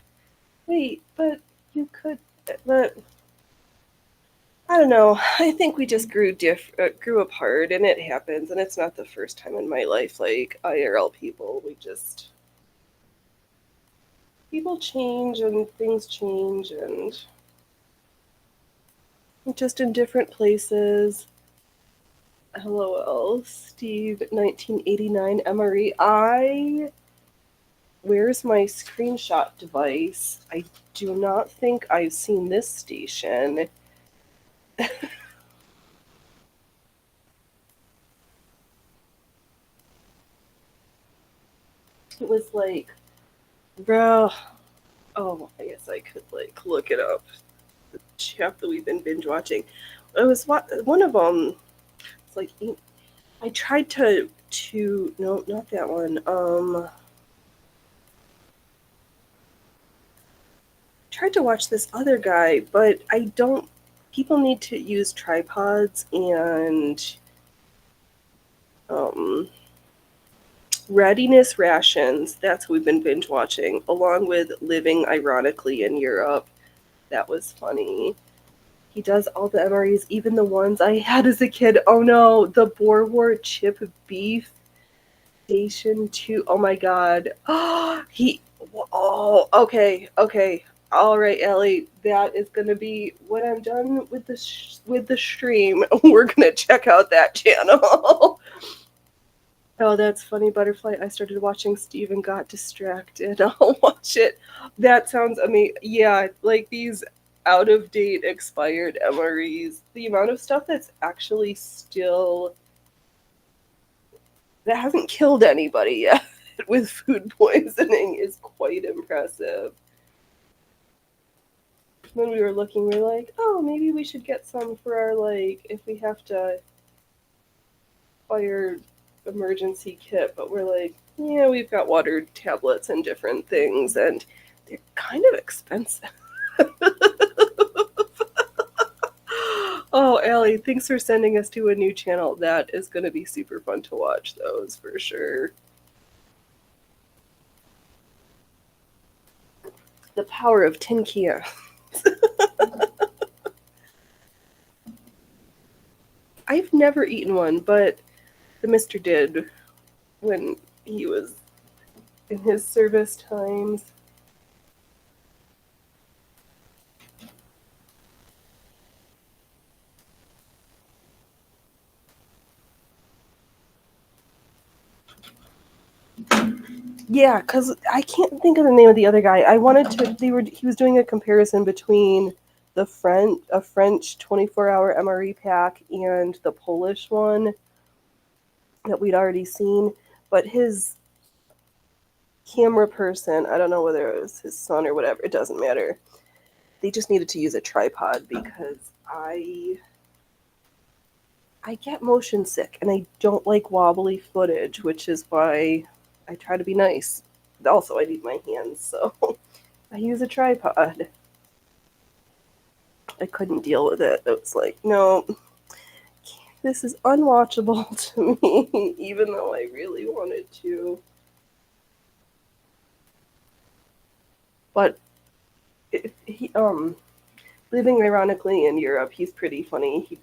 wait, but you could, but I don't know. I think we just grew apart, and it happens. And it's not the first time in my life. Like IRL people, people change and things change, and just in different places. LOL, Steve, 1989 MRE. Where's my screenshot device? I do not think I've seen this station. It was like, bro. Oh, I guess I could like look it up. The chap that we've been binge watching. It was one of them. It's like I tried to no, not that one. Tried to watch this other guy, but I don't. People need to use tripods and readiness rations. That's who we've been binge watching, along with Living Ironically in Europe. That was funny. He does all the MREs, even the ones I had as a kid. Oh no, the Boer War chip beef station 2. Oh my god. Okay. All right, Ellie, that is going to be when I'm done with the stream. We're going to check out that channel. Oh, that's funny, Butterfly. I started watching Steve and got distracted. I'll watch it. That sounds amazing. Yeah, like these out of date, expired MREs. The amount of stuff that's actually still that hasn't killed anybody yet with food poisoning is quite impressive. When we were looking, we were like, oh, maybe we should get some for our, like, if we have to fire emergency kit, but we're like, yeah, we've got water tablets and different things, and they're kind of expensive. Oh, Allie, thanks for sending us to a new channel. That is going to be super fun to watch those for sure. The power of tin cans. I've never eaten one, but the Mister did when he was in his service times. Yeah, because I can't think of the name of the other guy. I wanted to. He was doing a comparison between a French 24-hour MRE pack and the Polish one that we'd already seen. But his camera person, I don't know whether it was his son or whatever. It doesn't matter. They just needed to use a tripod because I get motion sick and I don't like wobbly footage, which is why I try to be nice. Also, I need my hands, so I use a tripod. I couldn't deal with it. It was like, no, this is unwatchable to me, even though I really wanted to. But he, living ironically in Europe, he's pretty funny.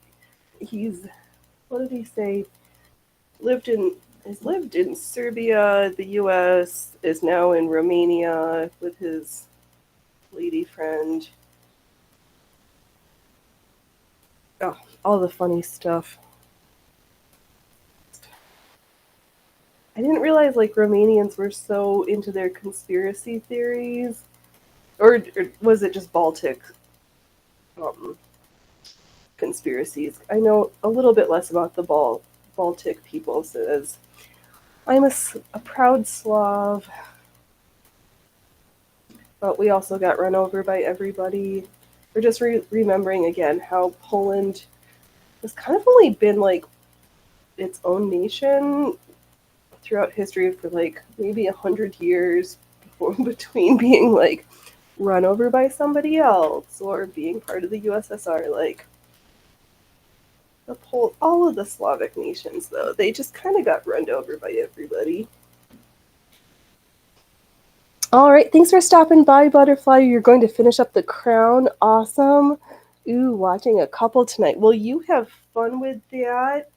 He's, what did he say? Has lived in Serbia, the U.S., is now in Romania with his lady friend. Oh, all the funny stuff. I didn't realize like Romanians were so into their conspiracy theories, or was it just Baltic conspiracies? I know a little bit less about the Baltic people, as I'm a proud Slav, but we also got run over by everybody. We're just remembering again how Poland has kind of only been like its own nation throughout history for like maybe 100 years between being like run over by somebody else or being part of the USSR. Like all of the Slavic nations, though, they just kind of got run over by everybody. All right, thanks for stopping by, Butterfly. You're going to finish up The Crown. Awesome. Ooh, watching a couple tonight. Well, you have fun with that.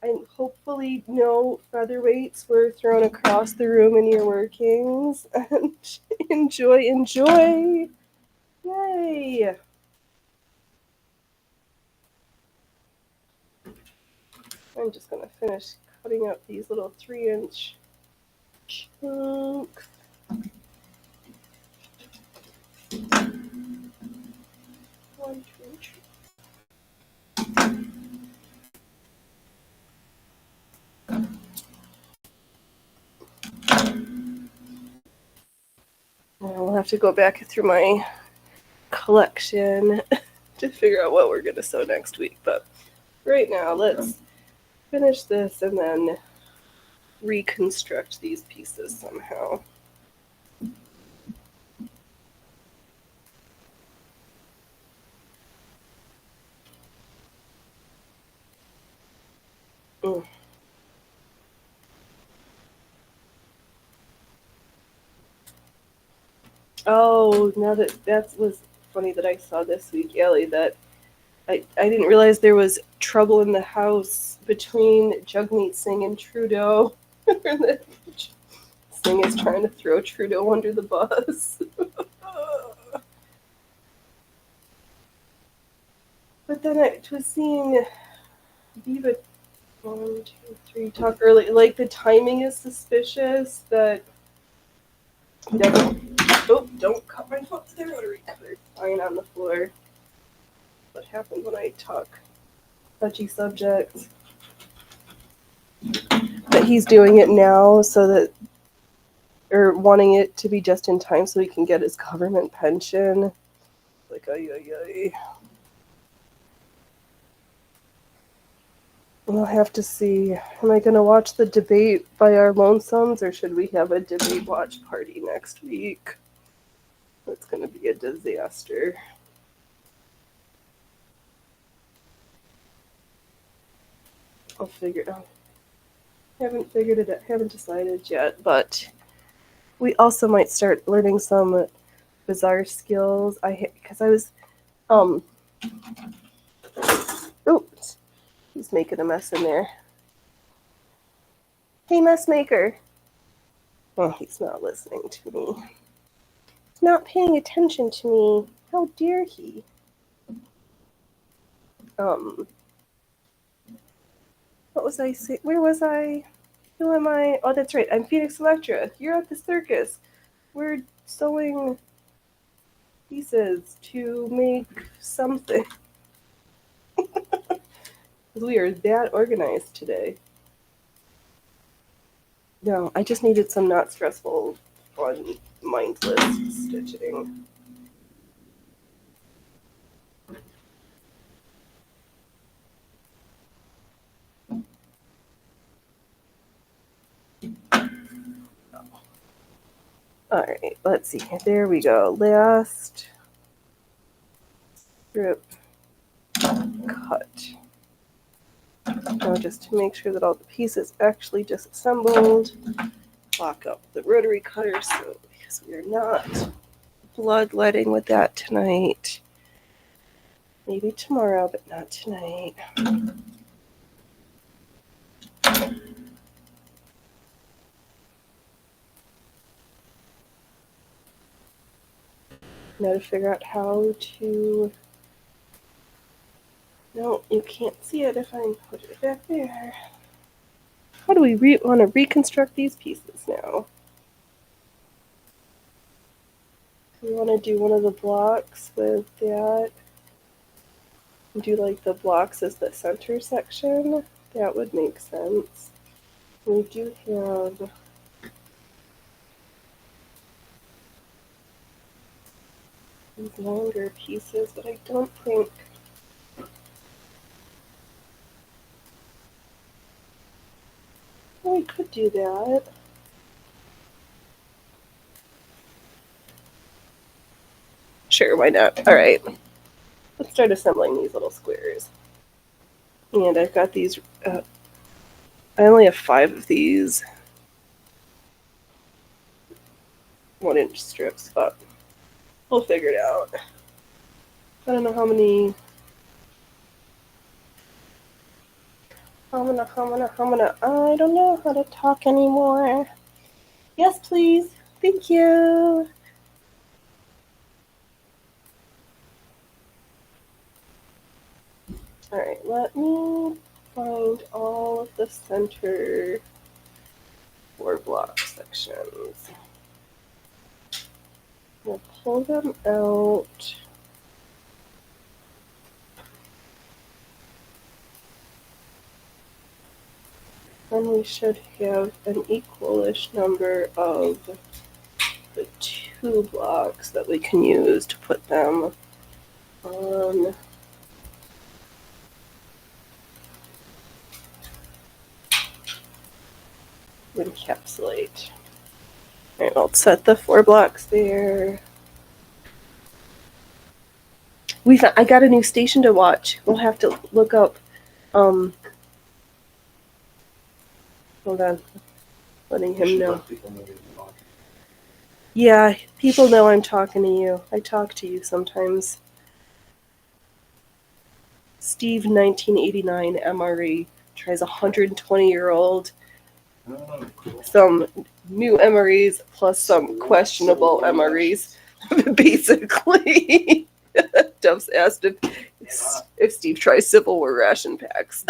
And hopefully no featherweights were thrown across the room in your workings. And enjoy. Yay. I'm just going to finish cutting out these little 3-inch chunks. One, two, three. I'll have to go back through my collection to figure out what we're going to sew next week. But right now, let's finish this and then reconstruct these pieces somehow. Oh, now that was funny that I saw this week, Ellie, that I didn't realize there was trouble in the house between Jagmeet Singh and Trudeau. Singh is trying to throw Trudeau under the bus. But then I was seeing Viva 1, 2, 3 talk early. Like the timing is suspicious. Don't cut my foot with the rotary cutter. Lying on the floor. What happens when I talk touchy subjects? But he's doing it now so that, or wanting it to be just in time so he can get his government pension. Like, ay. We'll have to see. Am I going to watch the debate by our lonesomes, or should we have a debate watch party next week? It's going to be a disaster. I'll figure it out. Haven't figured it out. Haven't decided yet, but we also might start learning some bizarre skills. Because I was oops, he's making a mess in there. Hey, mess maker. Oh, he's not listening to me. He's not paying attention to me. How dare he? What was I saying? Where was I? Who am I? Oh, that's right. I'm Phoenix Electra. You're at the circus. We're sewing pieces to make something. We are that organized today. No, I just needed some not stressful, fun, mindless stitching. Alright, let's see. There we go. Last strip cut. Now just to make sure that all the pieces actually disassembled, lock up the rotary cutter so because we are not bloodletting with that tonight. Maybe tomorrow, but not tonight. Now to figure out how to... No, you can't see it if I put it back there. How do we want to reconstruct these pieces now? We want to do one of the blocks with that. Do like the blocks as the center section. That would make sense. We do have these longer pieces, but I don't think... Oh, we could do that. Sure, why not? All right. Let's start assembling these little squares. And I've got these, I only have 5 of these 1-inch strips, but we'll figure it out. I don't know how many, I don't know how to talk anymore. Yes, please. Thank you. All right, let me find all of the center 4 block sections. We'll pull them out. Then we should have an equalish number of the 2 blocks that we can use to put them on. Encapsulate. All right, I'll set the 4 blocks there. I got a new station to watch. We'll have to look up. Hold on. Letting him know. Yeah, people know I'm talking to you. I talk to you sometimes. Steve 1989 MRE tries 120-year-old. Some new MREs plus some questionable MREs. Basically, Duff's asked if Steve tries Civil War ration packs.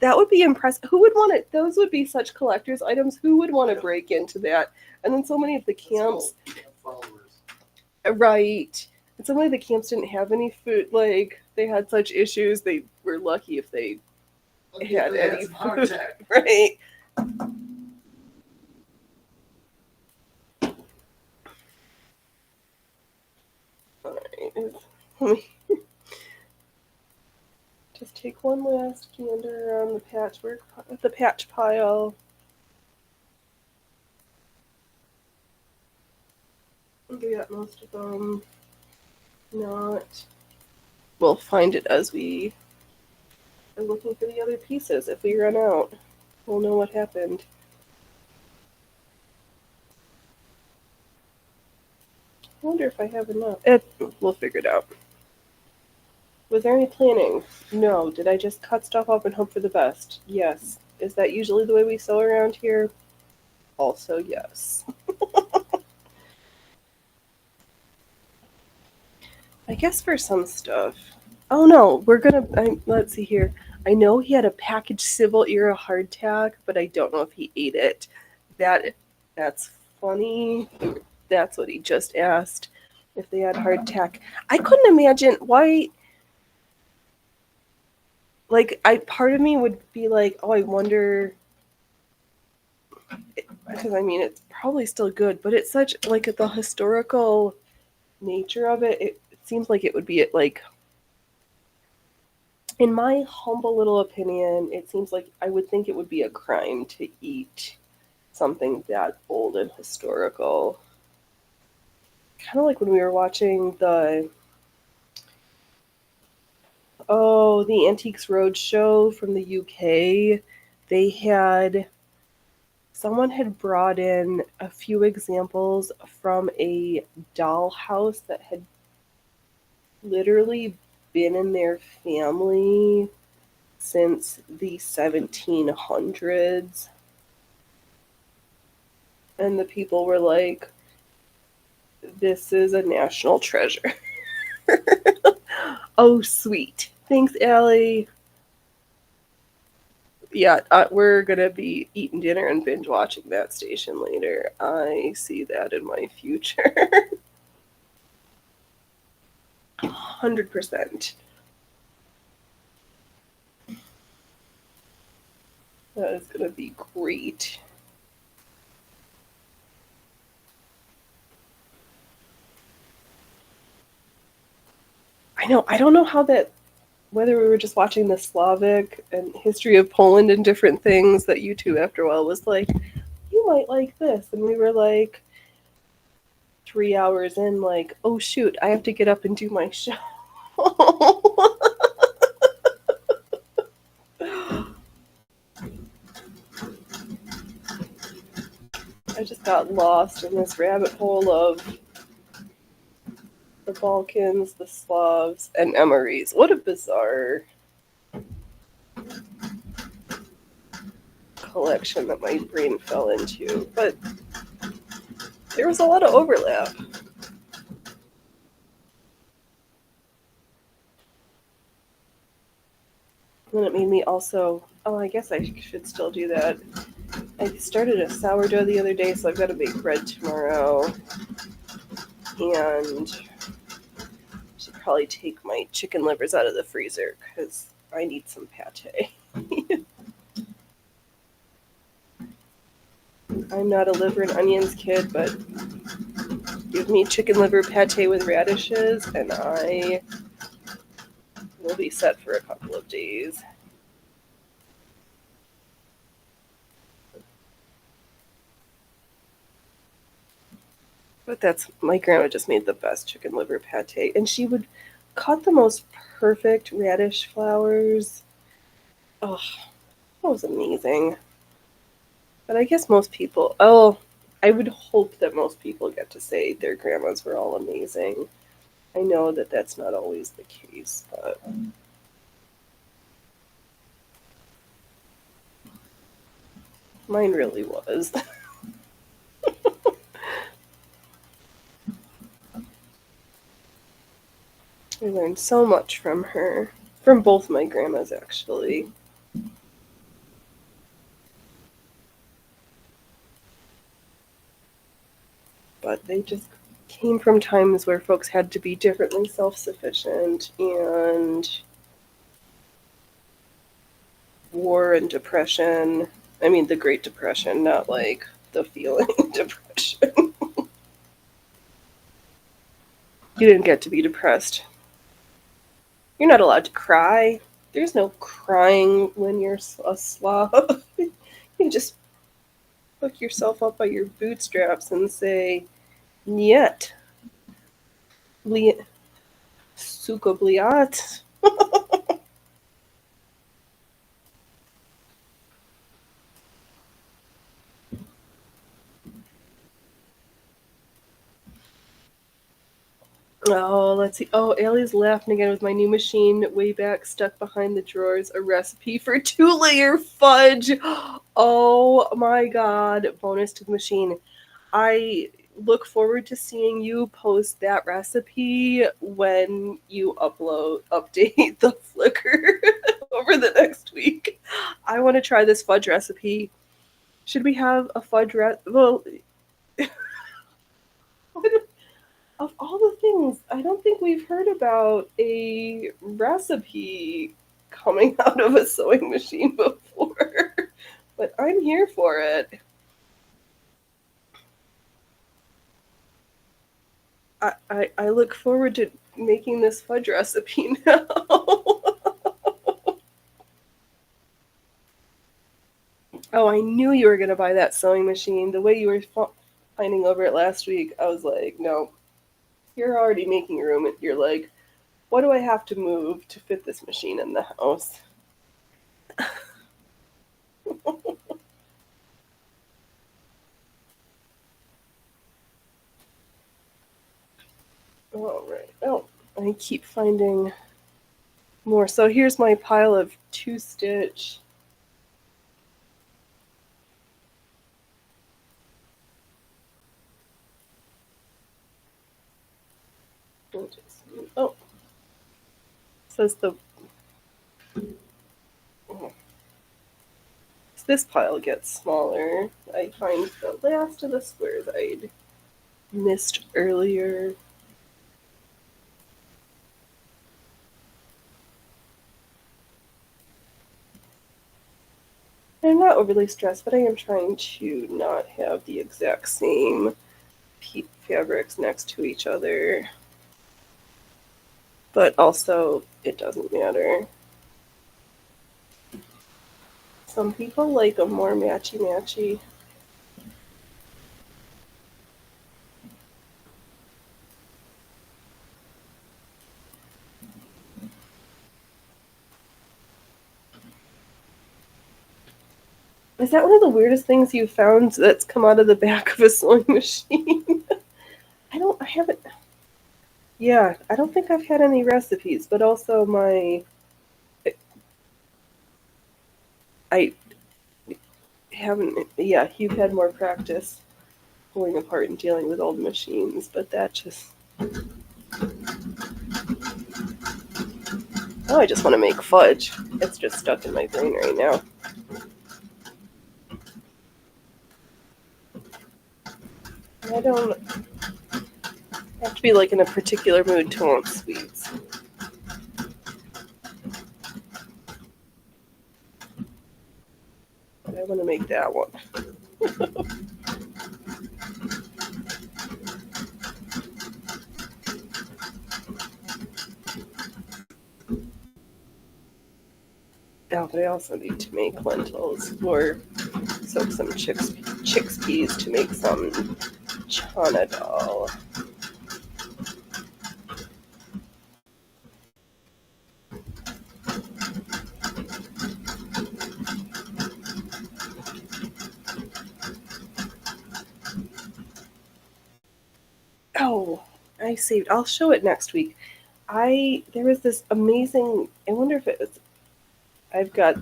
That would be impressive. Who would want it? Those would be such collector's items. Who would want to break into that? And then so many of the camps, right? And so many of the camps didn't have any food. Like they had such issues. They were lucky if they had any food, right? All right. Let me just take one last gander on the patch pile. We got most of them. Not. We'll find it as we are looking for the other pieces. If we run out, we'll know what happened. I wonder if I have enough. We'll figure it out. Was there any planning? No. Did I just cut stuff up and hope for the best? Yes. Is that usually the way we sew around here? Also, yes. I guess for some stuff. Oh no, let's see here. I know he had a packaged Civil Era hardtack, but I don't know if he ate it. That's funny. That's what he just asked. If they had hardtack. I couldn't imagine why. Like, part of me would be like, oh, I wonder. Because I mean, it's probably still good, but it's such like the historical nature of it. It seems like it would be like. In my humble little opinion, it seems like I would think it would be a crime to eat something that old and historical. Kind of like when we were watching the Antiques Roadshow from the UK. Someone had brought in a few examples from a dollhouse that had literally been in their family since the 1700s. And the people were like, this is a national treasure. Oh, sweet. Thanks, Allie. Yeah, we're going to be eating dinner and binge watching that station later. I see that in my future. 100%. That is going to be great. I know. I don't know whether we were just watching the Slavic and history of Poland and different things that YouTube after a while was like, you might like this. And we were like 3 hours in, like, oh shoot, I have to get up and do my show. I just got lost in this rabbit hole of the Balkans, the Slavs, and MREs. What a bizarre collection that my brain fell into. But there was a lot of overlap. And then it made me also, I guess I should still do that. I started a sourdough the other day, so I've got to bake bread tomorrow. And I should probably take my chicken livers out of the freezer because I need some pate. I'm not a liver and onions kid, but give me chicken liver pate with radishes, and I will be set for a couple of days. But my grandma just made the best chicken liver pate, and she would cut the most perfect radish flowers. Oh, that was amazing. But I guess most people, I would hope that most people get to say their grandmas were all amazing. I know that that's not always the case, but mine really was. I learned so much from her. From both my grandmas, actually. But they just came from times where folks had to be differently self-sufficient, and war and depression. I mean, the Great Depression, not like the feeling depression. You didn't get to be depressed. You're not allowed to cry. There's no crying when you're a slob. You just hook yourself up by your bootstraps and say, "Niet, suka bliat." Oh, let's see. Oh, Allie's laughing again with my new machine way back stuck behind the drawers. A recipe for 2-layer fudge. Oh my god. Bonus to the machine. I look forward to seeing you post that recipe when you update the Flickr over the next week. I want to try this fudge recipe. Should we have a fudge well, of all the things, I don't think we've heard about a recipe coming out of a sewing machine before. But I'm here for it. I look forward to making this fudge recipe now. Oh, I knew you were going to buy that sewing machine. The way you were finding over it last week, I was like, no, you're already making room. You're like, what do I have to move to fit this machine in the house? All right. Oh, I keep finding more. So here's my pile of 2-stitch. Oh, says the. As this pile gets smaller, I find the last of the squares I'd missed earlier. I'm not overly stressed, but I am trying to not have the exact same fabrics next to each other. But also, it doesn't matter. Some people like a more matchy-matchy. Is that one of the weirdest things you found that's come out of the back of a sewing machine? I haven't. Yeah, I don't think I've had any recipes, but also I haven't. Yeah, you've had more practice pulling apart and dealing with old machines, but that just. Oh, I just want to make fudge. It's just stuck in my brain right now. I don't have to be like in a particular mood to want sweets. But I want to make that one. Oh, but I also need to make lentils or soak some chickpeas to make some chana dal. Oh, I saved. I'll show it next week. There was this amazing. I wonder if it was. I've got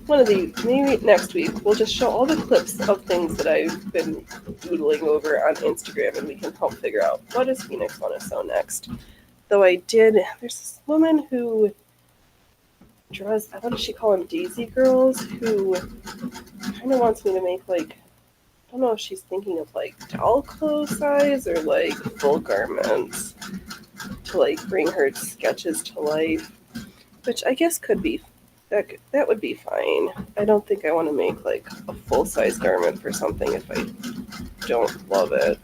one of these. Maybe next week we'll just show all the clips of things that I've been doodling over on Instagram, and we can help figure out what does Phoenix want to sew next. Though I did. There's this woman who draws. What does she call them? Daisy girls, who kind of wants me to make like. I don't know if she's thinking of like doll clothes size or like full garments to like bring her sketches to life, which I guess could be that would be fine. I don't think I want to make like a full size garment for something if I don't love it.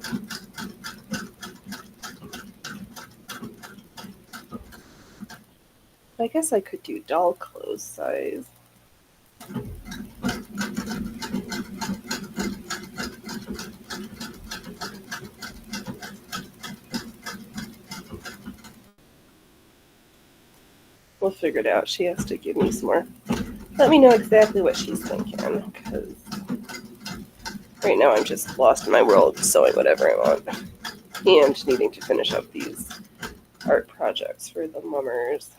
I guess I could do doll clothes size. We'll figure it out. She has to give me some more. Let me know exactly what she's thinking, because right now I'm just lost in my world, sewing whatever I want, and needing to finish up these art projects for the mummers.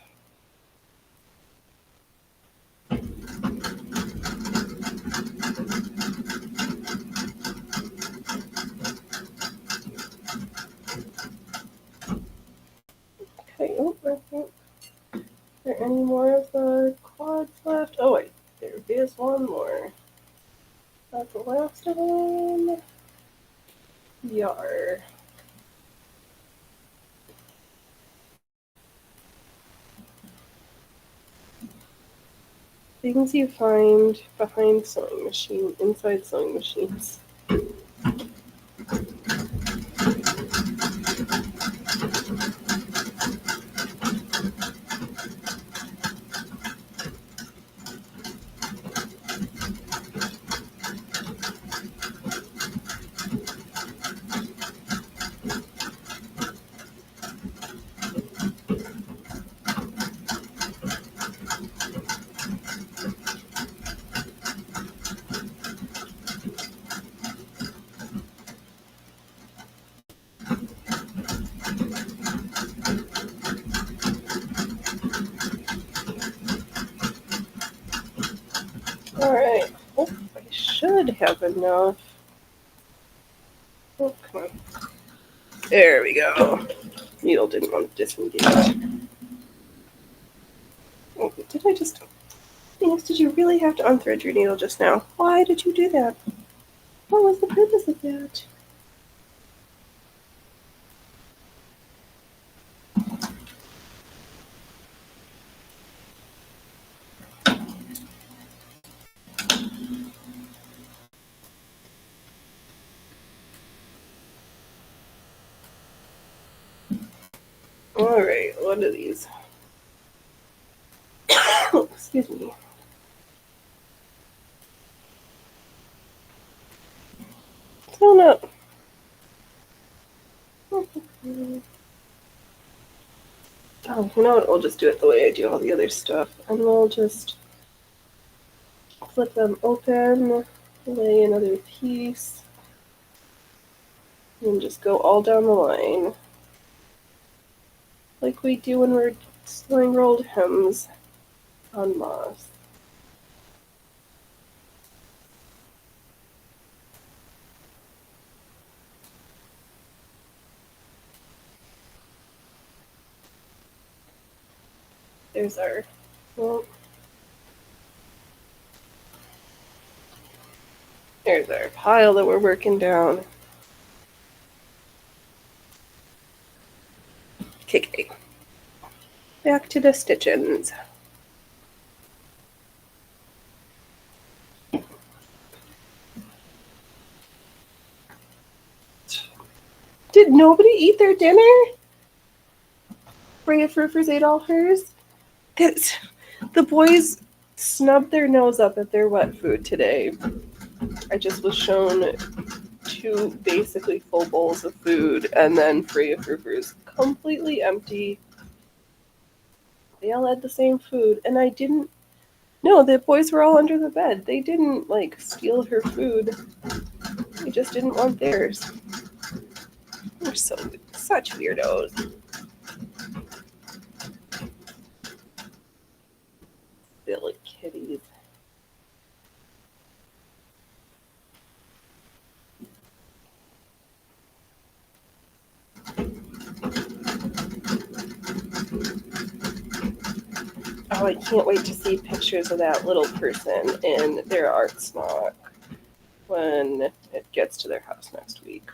Okay, oh, I think, are there any more of the quads left? Oh wait, there is one more. That's the last of them. Yar. Things you find behind sewing machine, inside sewing machines. Alright, oh, I should have enough. Oh, come on. There we go. Needle didn't want to disengage. Oh, did I just... Yes, did you really have to unthread your needle just now? Why did you do that? What was the purpose of that? Alright, what are these? Excuse me. Turn up. Oh, you know what? We'll just do it the way I do all the other stuff. And we'll just flip them open, lay another piece, and just go all down the line. Like we do when we're sewing rolled hems on moss. There's our, well, there's our pile that we're working down. Okay, back to the stitchings. Did nobody eat their dinner? Freya Frufers ate all hers? The boys snubbed their nose up at their wet food today. I just was shown two basically full bowls of food, and then Freya Frufers completely empty. They all had the same food, and I didn't. No, the boys were all under the bed. They didn't like steal her food. They just didn't want theirs. They're such weirdos. Silly kitties. Oh, I can't wait to see pictures of that little person in their art smock when it gets to their house next week.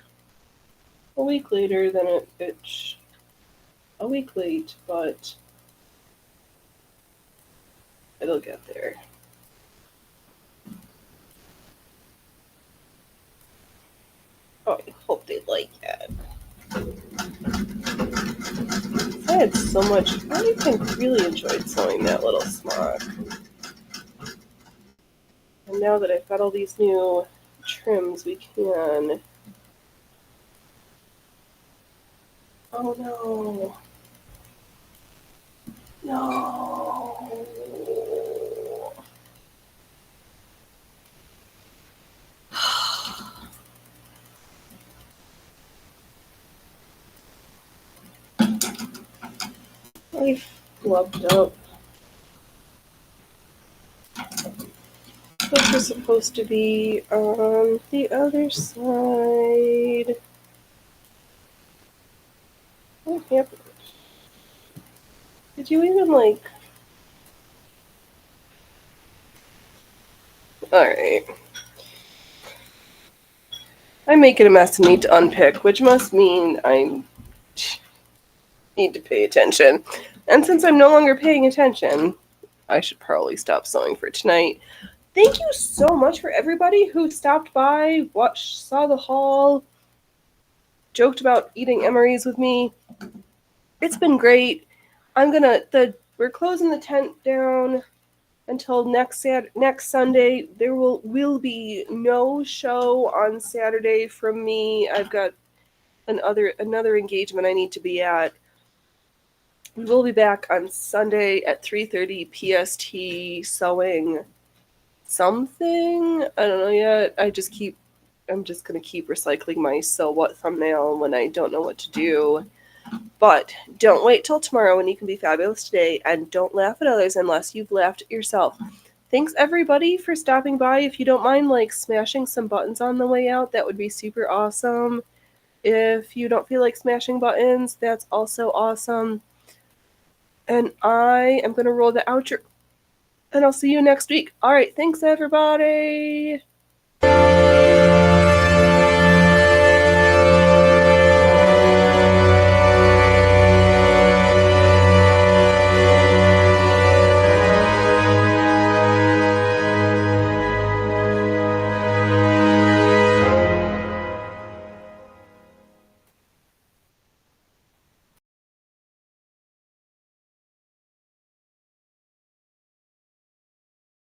A week later than it's a week late, but it'll get there. Oh, I hope they like it. I had so much. I think really enjoyed sewing that little smock. And now that I've got all these new trims, we can. Oh no. No. I flubbed up. This was supposed to be on the other side. Oh, yep. Did you even like... Alright. I'm making a mess and need to unpick, which must mean I need to pay attention. And since I'm no longer paying attention, I should probably stop sewing for tonight. Thank you so much for everybody who stopped by, watched, saw the haul, joked about eating MREs with me. It's been great. We're closing the tent down until next Sunday. There will be no show on Saturday from me. I've got another engagement I need to be at. We will be back on Sunday at 3:30 PST sewing something. I don't know yet. I'm just gonna keep recycling my so what thumbnail when I don't know what to do. But don't wait till tomorrow when you can be fabulous today, and don't laugh at others unless you've laughed at yourself. Thanks everybody for stopping by. If you don't mind like smashing some buttons on the way out, that would be super awesome. If you don't feel like smashing buttons, that's also awesome. And I am going to roll the outro, and I'll see you next week. All right, thanks everybody.